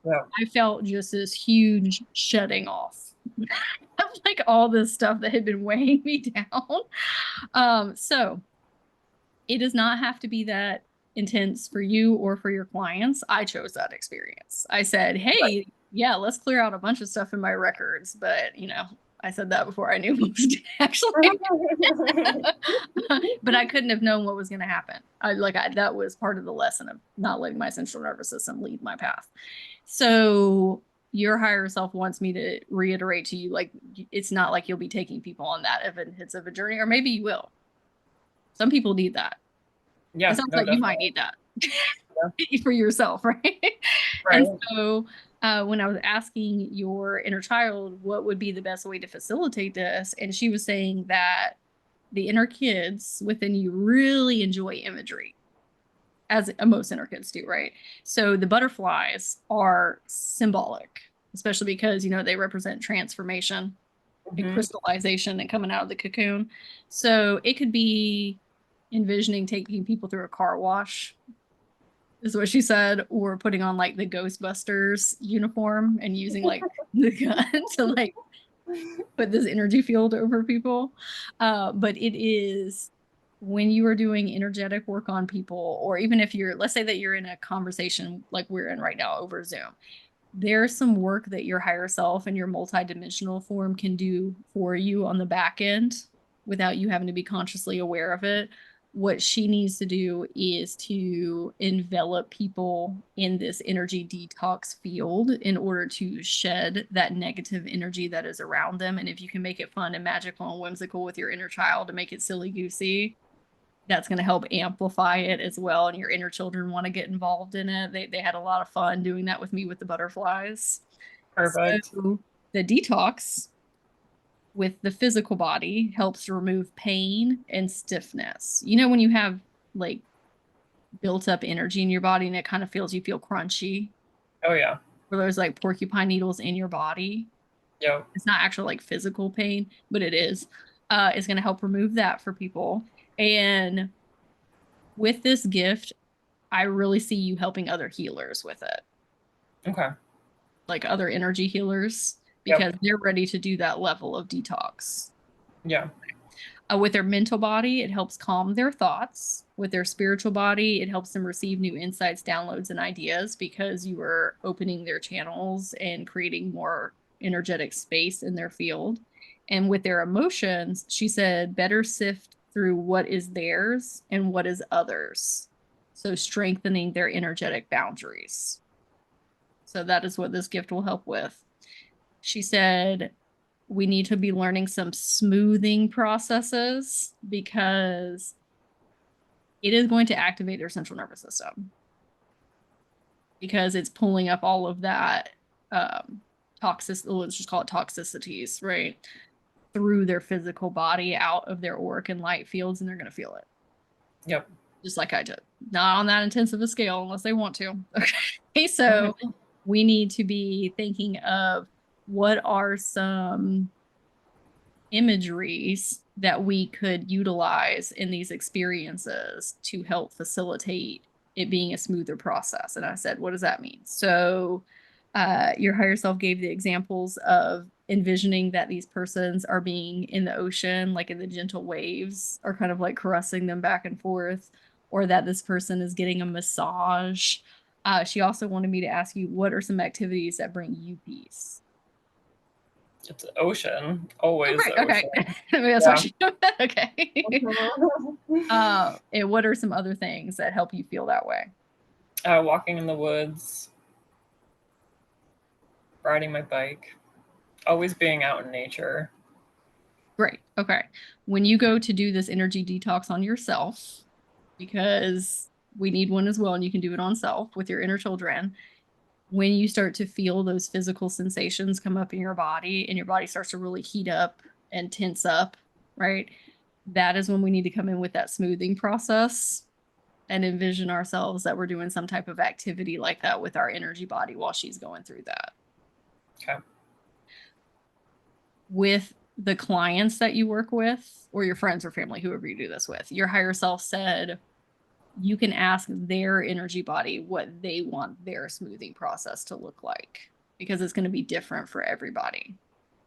Yeah. I felt just this huge shutting off. have like all this stuff that had been weighing me down. So it does not have to be that intense for you or for your clients. I chose that experience. I said, hey, yeah, let's clear out a bunch of stuff in my records. But, you know, I said that before I knew what was actually, but I couldn't have known what was going to happen. That was part of the lesson of not letting my central nervous system lead my path. So your higher self wants me to reiterate to you, like, it's not like you'll be taking people on that evidence of a journey, or maybe you will. Some people need that. Yeah, It sounds no, like you definitely. might need that for yourself, right? Right. And so when I was asking your inner child what would be the best way to facilitate this, and she was saying that the inner kids within you really enjoy imagery, as most inner kids do, right? So the butterflies are symbolic, especially because, you know, they represent transformation and crystallization and coming out of the cocoon. So it could be envisioning taking people through a car wash, is what she said, or putting on like the Ghostbusters uniform and using like the gun to like put this energy field over people. But it is when you are doing energetic work on people, or even if you're, let's say that you're in a conversation like we're in right now over Zoom, there's some work that your higher self and your multidimensional form can do for you on the back end without you having to be consciously aware of it. What she needs to do is to envelop people in this energy detox field in order to shed that negative energy that is around them. And if you can make it fun and magical and whimsical with your inner child to make it silly goosey, that's going to help amplify it as well. And your inner children want to get involved in it. They had a lot of fun doing that with me with the butterflies. Perfect. So the detox with the physical body helps remove pain and stiffness. You know, when you have like built up energy in your body and it kind of feels, you feel crunchy, Oh yeah. or there's like porcupine needles in your body. Yep. It's not actual like physical pain, but it is. It's going to help remove that for people. And with this gift, I really see you helping other healers with it, Okay. like other energy healers, because Yep. they're ready to do that level of detox. Yeah. With their mental body, it helps calm their thoughts. With their spiritual body, it helps them receive new insights, downloads, and ideas because you are opening their channels and creating more energetic space in their field. And with their emotions, she said, better sift through what is theirs and what is others. So strengthening their energetic boundaries. So that is what this gift will help with. She said, we need to be learning some smoothing processes because it is going to activate their central nervous system because it's pulling up all of that let's just call it toxicities, right? Through their physical body out of their auric and light fields, and they're going to feel it. Yep. Just like I did. Not on that intensive a scale unless they want to. Okay. So we need to be thinking of what are some imageries that we could utilize in these experiences to help facilitate it being a smoother process. And I said, what does that mean? So your higher self gave the examples of envisioning that these persons are being in the ocean, like in the gentle waves, or kind of like caressing them back and forth, or that this person is getting a massage. She also wanted me to ask you, what are some activities that bring you peace? It's the ocean. Always Right. the Okay. ocean. Maybe that's Yeah. why she okay. And what are some other things that help you feel that way? Walking in the woods, riding my bike, always being out in nature. Great. Okay. When you go to do this energy detox on yourself, because we need one as well, and you can do it on self with your inner children. When you start to feel those physical sensations come up in your body and your body starts to really heat up and tense up, right? That is when we need to come in with that smoothing process and envision ourselves that we're doing some type of activity like that with our energy body while she's going through that. Okay. With the clients that you work with, or your friends or family, whoever you do this with, your higher self said you can ask their energy body what they want their smoothing process to look like because it's going to be different for everybody.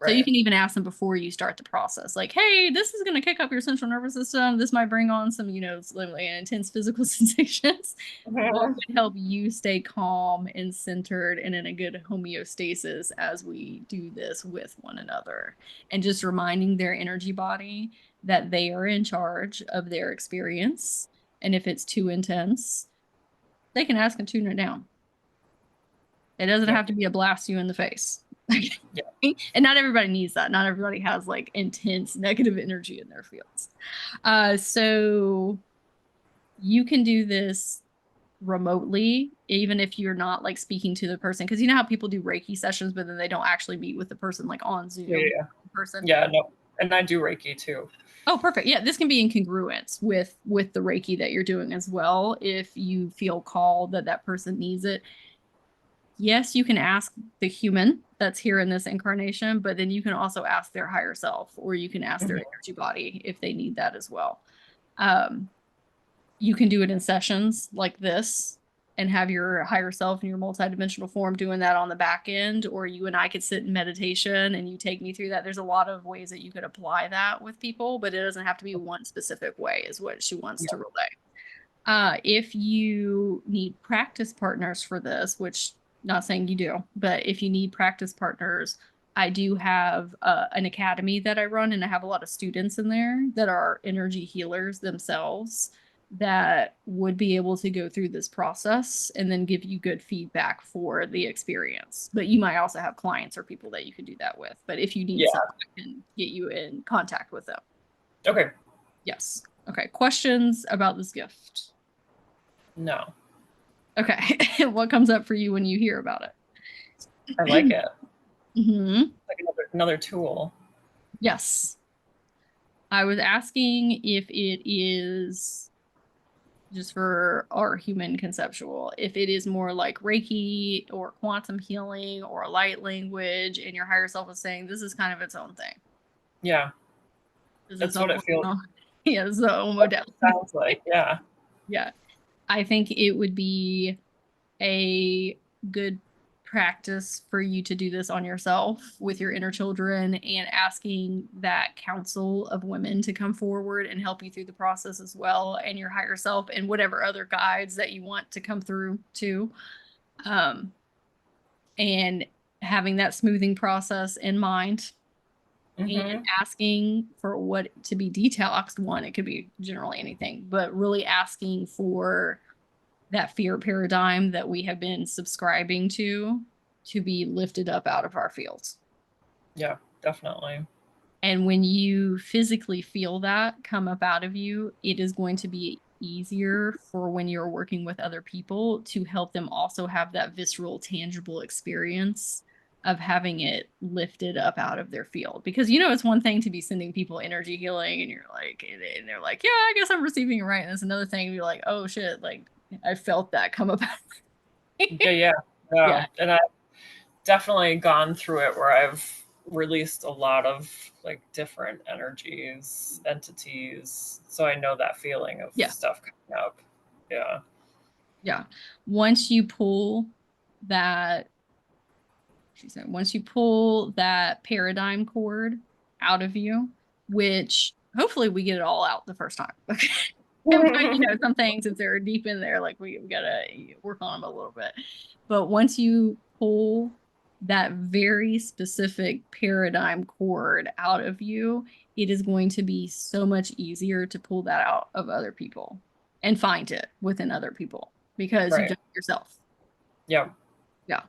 So you Right. can even ask them before you start the process, like, hey, this is going to kick up your central nervous system. This might bring on some, like intense physical sensations. What Mhm. would help you stay calm and centered and in a good homeostasis as we do this with one another? And just reminding their energy body that they are in charge of their experience. And if it's too intense, they can ask and tune it down. It doesn't Yep. have to be a blast you in the face. Yeah. And not everybody needs that. Not everybody has like intense negative energy in their fields. So you can do this remotely, even if you're not like speaking to the person. Because you know how people do Reiki sessions, but then they don't actually meet with the person like on Yeah. Zoom Yeah. in person. Yeah. No. And I do Reiki too. Oh, perfect. Yeah, this can be in congruence with the Reiki that you're doing as well. If you feel called that that person needs it, yes, you can ask the human that's here in this incarnation, but then you can also ask their higher self, or you can ask their Mhm. energy body if they need that as well. Um, you can do it in sessions like this and have your higher self in your multidimensional form doing that on the back end, or you and I could sit in meditation and you take me through that. There's a lot of ways that you could apply that with people, but it doesn't have to be one specific way, is what she wants Yeah. to relay. If you need practice partners for this, which not saying you do, but if you need practice partners, I do have an academy that I run, and I have a lot of students in there that are energy healers themselves that would be able to go through this process and then give you good feedback for the experience. But you might also have clients or people that you can do that with. But if you need Yeah. some, I can get you in contact with them. Okay. Yes. Okay. Questions about this gift? No. Okay. What comes up for you when you hear about I like it? it. Like another tool. Yes. I was asking if it is just for our human conceptual, if it is more like Reiki or quantum healing or light language, and your higher self is saying this is kind of its own thing. Yeah. This is That's its what it feels. own, yeah, it's its own That's what it modality. sounds like. Yeah. Yeah. I think it would be a good practice for you to do this on yourself with your inner children, and asking that council of women to come forward and help you through the process as well, and your higher self and whatever other guides that you want to come through too. Um, and having that smoothing process in mind, and Mm-hmm. asking for what to be detoxed. One, it could be generally anything, but really asking for that fear paradigm that we have been subscribing to be lifted up out of our fields. Yeah, definitely. And when you physically feel that come up out of you, it is going to be easier for when you're working with other people to help them also have that visceral, tangible experience of having it lifted up out of their field. Because it's one thing to be sending people energy healing and you're like, and they're like, yeah, I guess I'm receiving it right. And it's another thing to be like, oh shit, like I felt that come up. Yeah, yeah. Yeah. Yeah. And I've definitely gone through it where I've released a lot of like different energies, entities. So I know that feeling of Yeah. stuff coming up. Yeah. Yeah. Once you pull that, she said, once you pull that paradigm cord out of you, which hopefully we get it all out the first time. Okay. But some things, if they're deep in there, like we gotta work on them a little bit. But once you pull that very specific paradigm cord out of you, it is going to be so much easier to pull that out of other people and find it within other people because you've Right. done it yourself. Yeah. Yeah.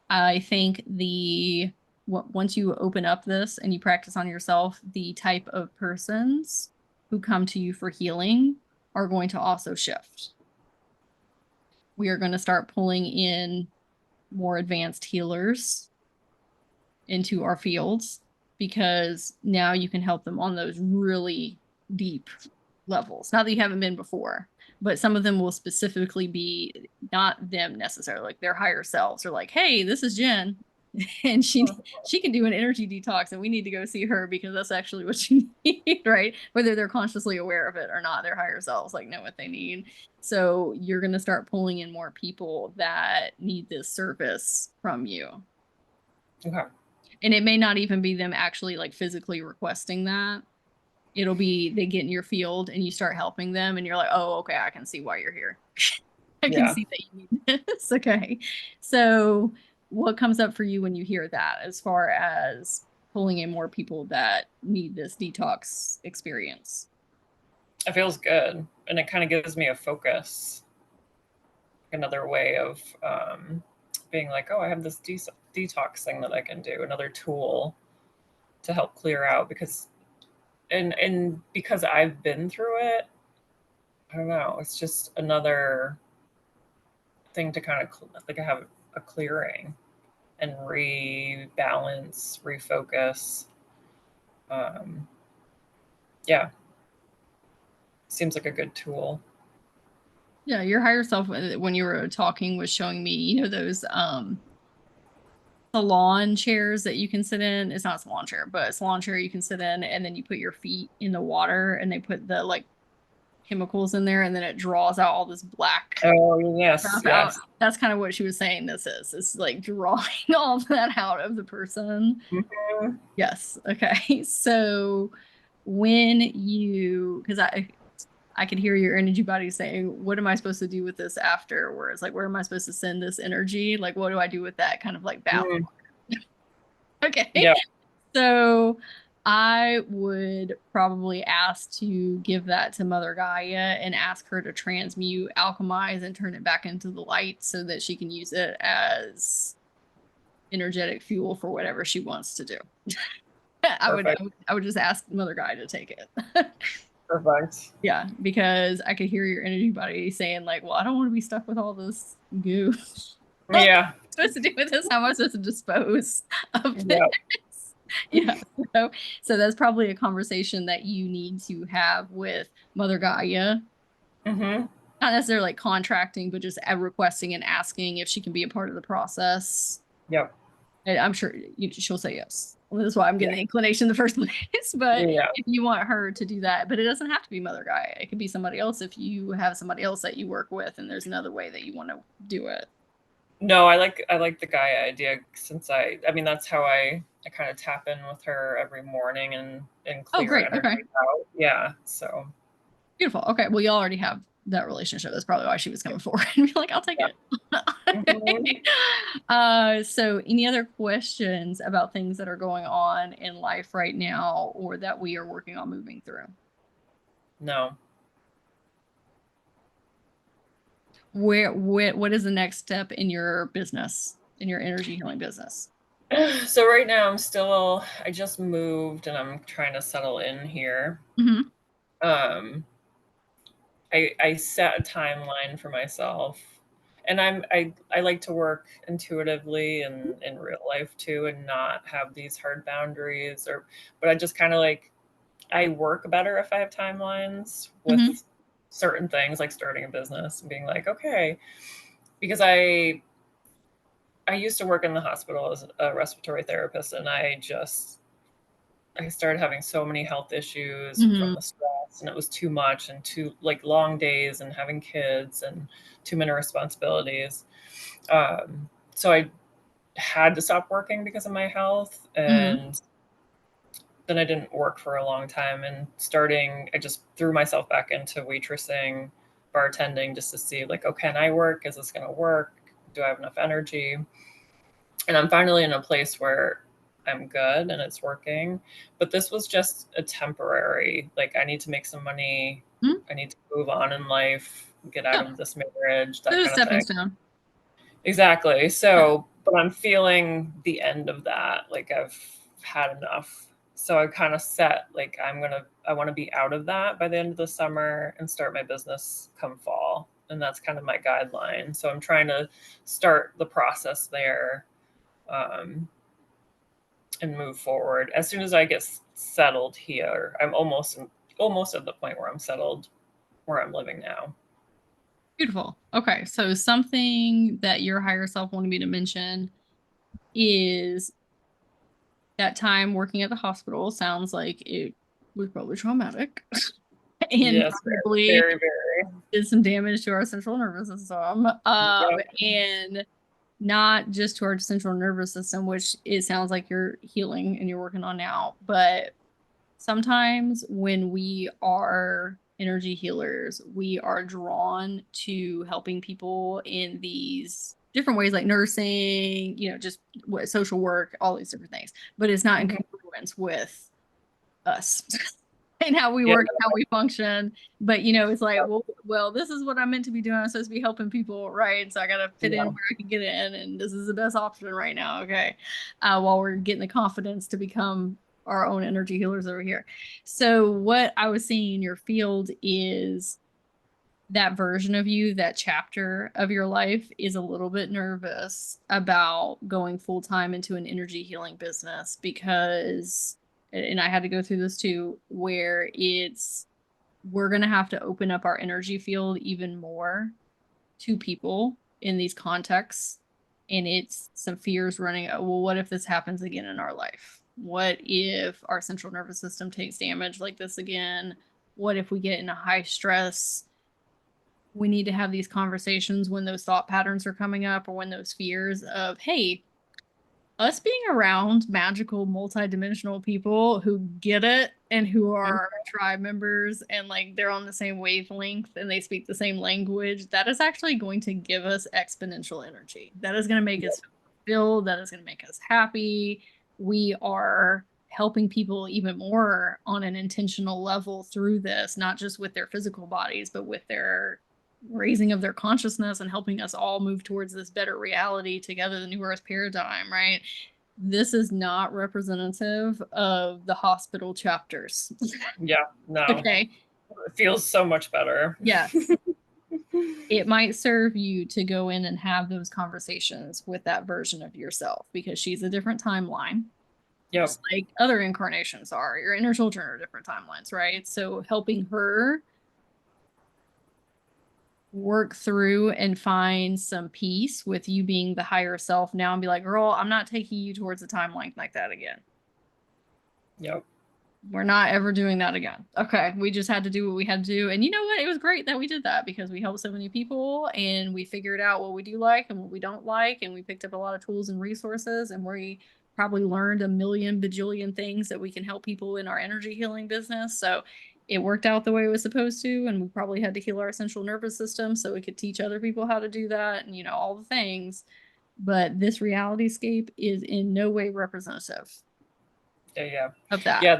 I think once you open up this and you practice on yourself, the type of persons who come to you for healing are going to also shift. We are going to start pulling in more advanced healers into our fields because now you can help them on those really deep levels. Not that you haven't been before, but some of them will specifically be not them necessarily, like their higher selves are like, hey, this is Jen. And she can do an energy detox and we need to go see her because that's actually what you need, right? Whether they're consciously aware of it or not, their higher selves like know what they need. So you're going to start pulling in more people that need this service from you. Okay. And it may not even be them actually like physically requesting that. It'll be they get in your field and you start helping them and you're like, oh, okay, I can see why you're here. I can Yeah. see that you need this. Okay. So what comes up for you when you hear that as far as pulling in more people that need this detox experience? It feels good. And it kind of gives me a focus, another way of being like, oh, I have this detox thing that I can do, another tool to help clear out. Because and because I've been through it, I don't know, it's just another thing to kind of like I have a clearing and rebalance, refocus. um yeah, seems like a good tool. Yeah, your higher self when you were talking was showing me, you know, those salon chairs that you can sit in. It's not a salon chair, but a salon chair you can sit in and then you put your feet in the water and they put the like chemicals in there and then it draws out all this black Oh yes, stuff out. yes. That's kind of what she was saying this is. It's like drawing all of that out of the person. Mhm. Yes. Okay. So when you because I could hear your energy body saying, what am I supposed to do with this afterwards? Like, where am I supposed to send this energy? Like, what do I do with that kind of like bath? Mm. Okay. Yeah. So I would probably ask to give that to Mother Gaia and ask her to transmute, alchemize, and turn it back into the light so that she can use it as energetic fuel for whatever she wants to do. Perfect. I would just ask Mother Gaia to take it. Perfect. Yeah, because I could hear your energy body saying like, well, I don't want to be stuck with all this goo. What am Yeah. I supposed to do with this? How am I supposed to dispose of this? Yeah. Yeah. So, so that's probably a conversation that you need to have with Mother Gaia. Mm-hmm. Not necessarily like contracting, but just requesting and asking if she can be a part of the process. Yep. And I'm sure she'll say yes. Well, that's why I'm getting Yeah. the inclination in the first place. But Yeah. if you want her to do that, but it doesn't have to be Mother Gaia. It could be somebody else if you have somebody else that you work with and there's another way that you want to do it. No, I like the Gaia idea, since I mean that's how I kind of tap in with her every morning and Oh, clear great. energy Okay. out. Yeah. So Beautiful. Okay. Well, you already have that relationship. That's probably why she was coming forward and be like, I'll take yeah. it. Mm-hmm. So any other questions about things that are going on in life right now or that we are working on moving through? No. What is the next step in your business, in your energy healing business? So right now I just moved and I'm trying to settle in here. Mm-hmm. Um I set a timeline for myself, and I like to work intuitively and in real life too, and not have these hard boundaries. Or but I just kind of like, I work better if I have timelines Mm-hmm. with certain things, like starting a business and being like, okay, because I used to work in the hospital as a respiratory therapist, and I started having so many health issues Mm-hmm. from the stress, and it was too much, and too like long days and having kids and too many responsibilities. So I had to stop working because of my health, Mm-hmm. and then I didn't work for a long time. And I just threw myself back into waitressing, bartending, just to see like, oh, can I work? Is this going to work? Do I have enough energy? And I'm finally in a place where I'm good and it's working. But this was just a temporary, like, I need to make some money. Mm-hmm. I need to move on in life, get out Yeah. of this marriage, So that it's a kind of stepping thing. stone. Exactly. Yeah. So, but I'm feeling the end of that. Like, I've had enough. So I kind of set, like, I want to be out of that by the end of the summer and start my business come fall. And that's kind of my guideline. So I'm trying to start the process there, um, and move forward. As soon as I get settled here, I'm almost at the point where I'm settled where I'm living now. Beautiful. Okay. So something that your higher self wanted me to mention is that time working at the hospital sounds like it was probably traumatic and Yes, probably very, very. did some damage to our central nervous system. Yep. And not just to our central nervous system, which it sounds like you're healing and you're working on now, but sometimes when we are energy healers, we are drawn to helping people in these different ways, like nursing, just what social work, all these different things. But it's not in congruence with us and how we Yeah. work, how we function. But it's like, well, this is what I'm meant to be doing. I'm supposed to be helping people, right? So I gotta fit in where I can get in, and this is the best option right now. Okay. While we're getting the confidence to become our own energy healers over here. So what I was seeing in your field is that version of you, that chapter of your life is a little bit nervous about going full time into an energy healing business because, and I had to go through this too, where we're going to have to open up our energy field even more to people in these contexts. And it's some fears running, well, what if this happens again in our life? What if our central nervous system takes damage like this again? What if we get in a high stress? We need to have these conversations when those thought patterns are coming up or when those fears of, hey, us being around magical multidimensional people who get it and who are our tribe members and like they're on the same wavelength and they speak the same language, that is actually going to give us exponential energy. That is going to make us feel, that is going to make us happy. We are helping people even more on an intentional level through this, not just with their physical bodies, but with their raising of their consciousness and helping us all move towards this better reality together, the new earth paradigm, right? This is not representative of the hospital chapters. Yeah, no. Okay. It feels so much better. Yeah. It might serve you to go in and have those conversations with that version of yourself because she's a different timeline. Yep. Just like other incarnations are. Your inner children are different timelines, right? So helping her work through and find some peace with you being the higher self now and be like, girl, I'm not taking you towards a timeline like that again. Yep. We're not ever doing that again. Okay. We just had to do what we had to do. And you know what? It was great that we did that because we helped so many people and we figured out what we do like and what we don't like. And we picked up a lot of tools and resources and we probably learned a million bajillion things that we can help people in our energy healing business. So it worked out the way it was supposed to. And we probably had to heal our central nervous system so we could teach other people how to do that and, all the things. But this reality scape is in no way representative. Yeah. Of that. Yeah,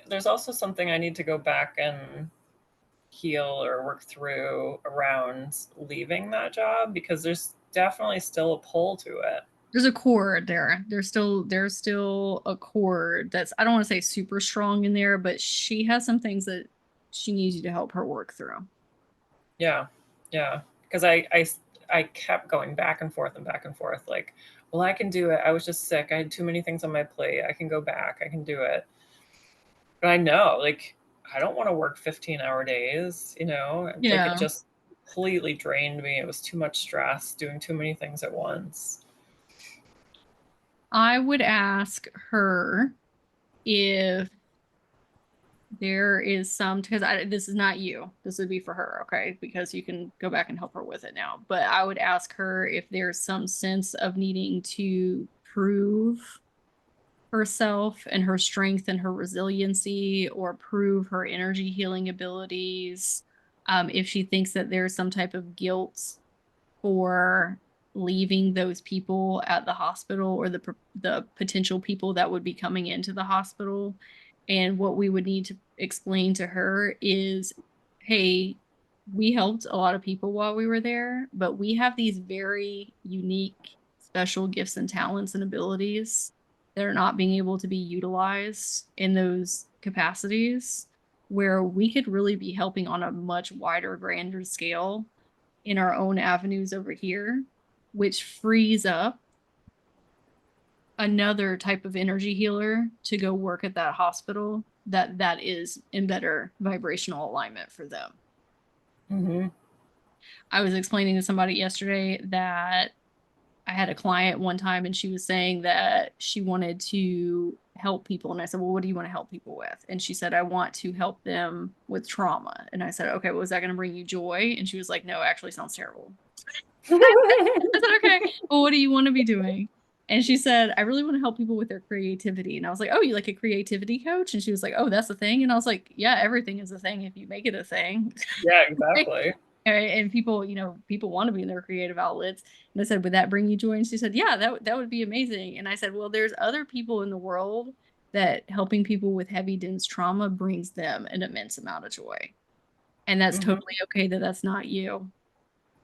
there's also something I need to go back and heal or work through around leaving that job because there's definitely still a pull to it. There's a cord there. There's still a cord that's, I don't want to say super strong in there, but she has some things that she needs you to help her work through. Yeah. Because I kept going back and forth like, well, I can do it. I was just sick. I had too many things on my plate. I can go back. I can do it. But I know, like, I don't want to work 15-hour days, Yeah. Like, it just completely drained me. It was too much stress, doing too many things at once. I would ask her if there is some, because this is not you. This would be for her, okay? Because you can go back and help her with it now. But I would ask her if there's some sense of needing to prove herself and her strength and her resiliency or prove her energy healing abilities. If she thinks that there's some type of guilt for leaving those people at the hospital or the potential people that would be coming into the hospital. And what we would need to explain to her is, hey, we helped a lot of people while we were there, but we have these very unique, special gifts and talents and abilities that are not being able to be utilized in those capacities where we could really be helping on a much wider, grander scale in our own avenues over here, which frees up another type of energy healer to go work at that hospital that is in better vibrational alignment for them. Mm-hmm. I was explaining to somebody yesterday that I had a client one time and she was saying that she wanted to help people. And I said, well, what do you want to help people with? And she said, I want to help them with trauma. And I said, okay, well, is that going to bring you joy? And she was like, no, actually sounds terrible. I said, okay, well, what do you want to be doing? And she said, I really want to help people with their creativity. And I was like, oh, you like a creativity coach? And she was like, oh, that's a thing. And I was like, yeah, everything is a thing if you make it a thing. Yeah, exactly. And people, people want to be in their creative outlets. And I said, would that bring you joy? And she said, yeah, that would be amazing. And I said, well, there's other people in the world that helping people with heavy, dense trauma brings them an immense amount of joy. And that's totally okay that that's not you.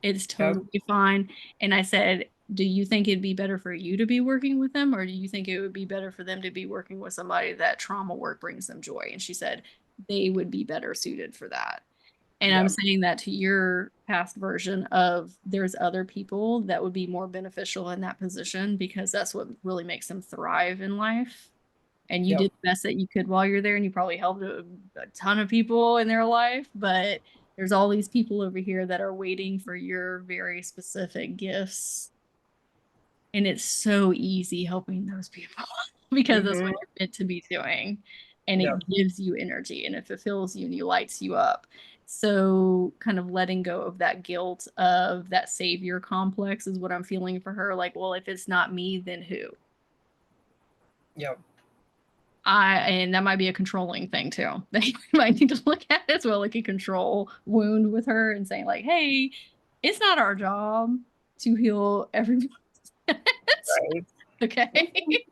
It's Yep. totally fine. And I said, do you think it'd be better for you to be working with them, or do you think it would be better for them to be working with somebody that trauma work brings them joy? And she said they would be better suited for that. And I'm Yep. saying that to your past version of there's other people that would be more beneficial in that position because that's what really makes them thrive in life. And you Yep. did the best that you could while you're there, and you probably helped a ton of people in their life, but there's all these people over here that are waiting for your very specific gifts. And it's so easy helping those people because that's what you're meant to be doing. And it Yep. gives you energy and it fulfills you and it lights you up. So, kind of letting go of that guilt of that savior complex is what I'm feeling for her. Like, well, if it's not me, then who? Yep. And that might be a controlling thing too. That you might need to look at as well, like a control wound with her and saying, like, hey, it's not our job to heal everyone. Right. Okay.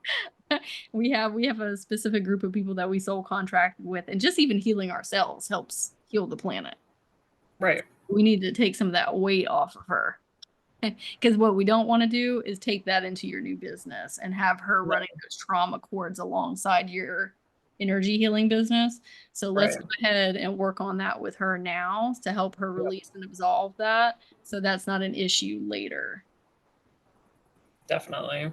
We have a specific group of people that we soul contract with, and just even healing ourselves helps heal the planet. Right. We need to take some of that weight off of her. Because what we don't want to do is take that into your new business and have her running those trauma cords alongside your energy healing business. So let's Right. go ahead and work on that with her now to help her Yep. release and absolve that. So that's not an issue later. Definitely.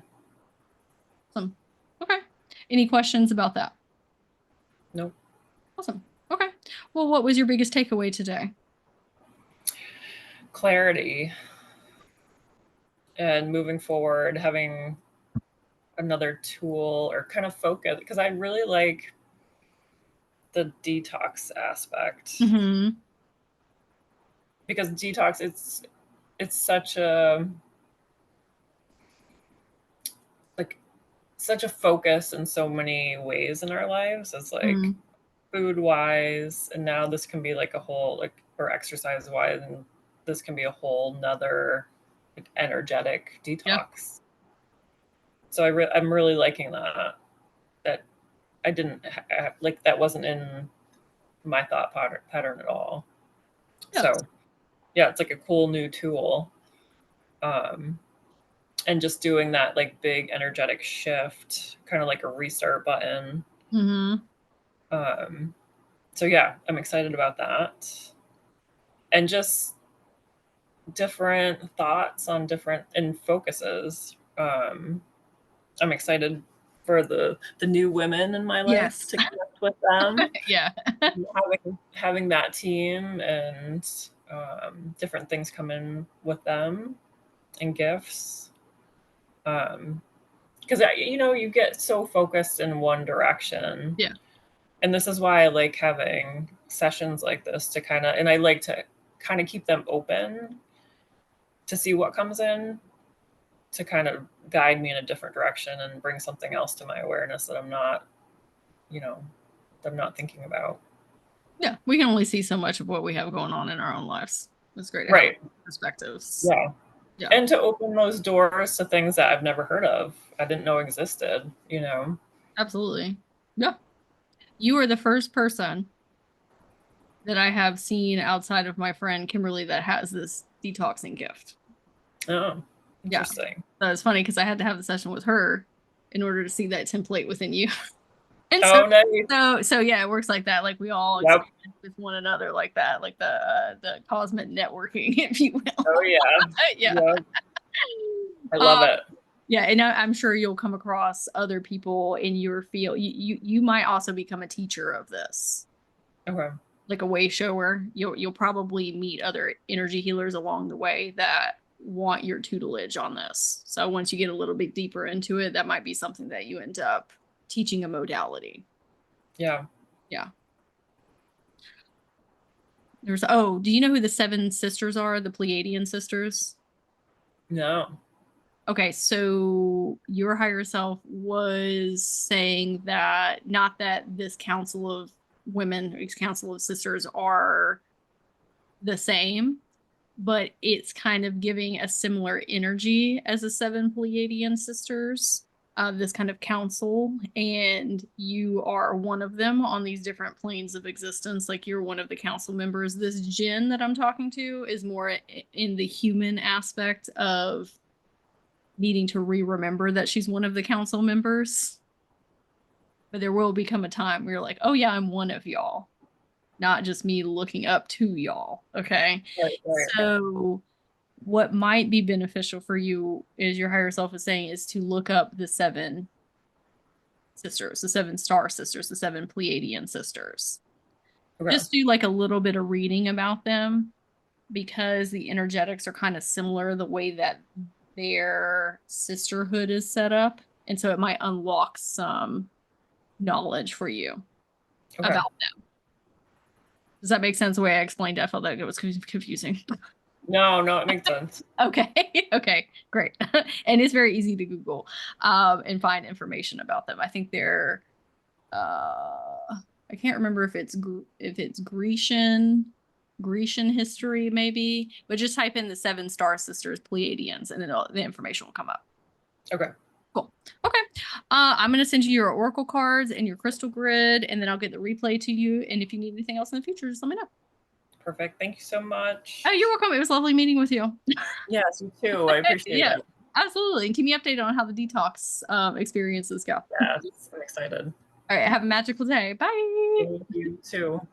Awesome. Okay. Any questions about that? Nope. Awesome. Okay. Well, what was your biggest takeaway today? Clarity and moving forward, having another tool or kind of focus, because I really like the detox aspect. Mm-hmm. Because detox, it's such a like such a focus in so many ways in our lives. It's like food wise, and now this can be like a whole or exercise wise, and this can be a whole nother like energetic detox. Yeah. So I'm really liking that I didn't like that wasn't in my thought pattern at all. Yeah. So yeah, it's like a cool new tool. And just doing that like big energetic shift, kind of like a restart button. So yeah, I'm excited about that. And just different thoughts on different and focuses. I'm excited for the new women in my life to connect with them. Yeah. having that team and different things come in with them and gifts. Because you get so focused in one direction. Yeah. And this is why I like having sessions like this to and I like to kind of keep them open to see what comes in, to kind of guide me in a different direction and bring something else to my awareness that I'm not thinking about. Yeah. We can only see so much of what we have going on in our own lives. It's great to have perspectives. Yeah. Yeah. And to open those doors to things that I've never heard of, I didn't know existed, Absolutely. Yeah. You are the first person that I have seen outside of my friend Kimberly that has this detoxing gift. Oh, interesting. Yeah. It's funny because I had to have the session with her in order to see that template within you. And nice. So yeah, it works like that. Like we all experience with one another like that, like the cosmic networking, if you will. Oh yeah. Yeah. Yep. I love it. Yeah, and I'm sure you'll come across other people in your field. You might also become a teacher of this. Okay. Like a way shower. You'll probably meet other energy healers along the way that want your tutelage on this. So once you get a little bit deeper into it, that might be something that you end up teaching a modality. Yeah. Yeah. Do you know who the 7 sisters are? The Pleiadian sisters? No. Okay, so your higher self was saying that not that this council of women, this council of sisters are the same, but it's kind of giving a similar energy as the seven Pleiadian sisters, this kind of council, and you are one of them on these different planes of existence. Like you're one of the council members. This Jinn that I'm talking to is more in the human aspect of needing to remember that she's one of the council members. But there will become a time where you're like, oh yeah, I'm one of y'all, not just me looking up to y'all. Okay. Right. So what might be beneficial for you is your higher self is saying is to look up the seven sisters, the seven star sisters, the seven Pleiadian sisters. Okay. Just do like a little bit of reading about them because the energetics are kind of similar the way that their sisterhood is set up. And so it might unlock some knowledge for you Okay. about them. Does that make sense the way I explained it? I felt like it was confusing. No, it makes sense. Okay. Okay, great. And it's very easy to Google and find information about them. I think they're I can't remember if it's Grecian history maybe, but just type in the seven star sisters Pleiadians and then the information will come up. Okay. Cool. Okay. I'm going to send you your oracle cards and your crystal grid, and then I'll get the replay to you. And if you need anything else in the future, just let me know. Perfect. Thank you so much. Oh, you're welcome. It was lovely meeting with you. Yes, you too. I appreciate it. Absolutely. And keep me updated on how the detox experiences go. Yes, I'm excited. All right. Have a magical day. Bye. Thank you too.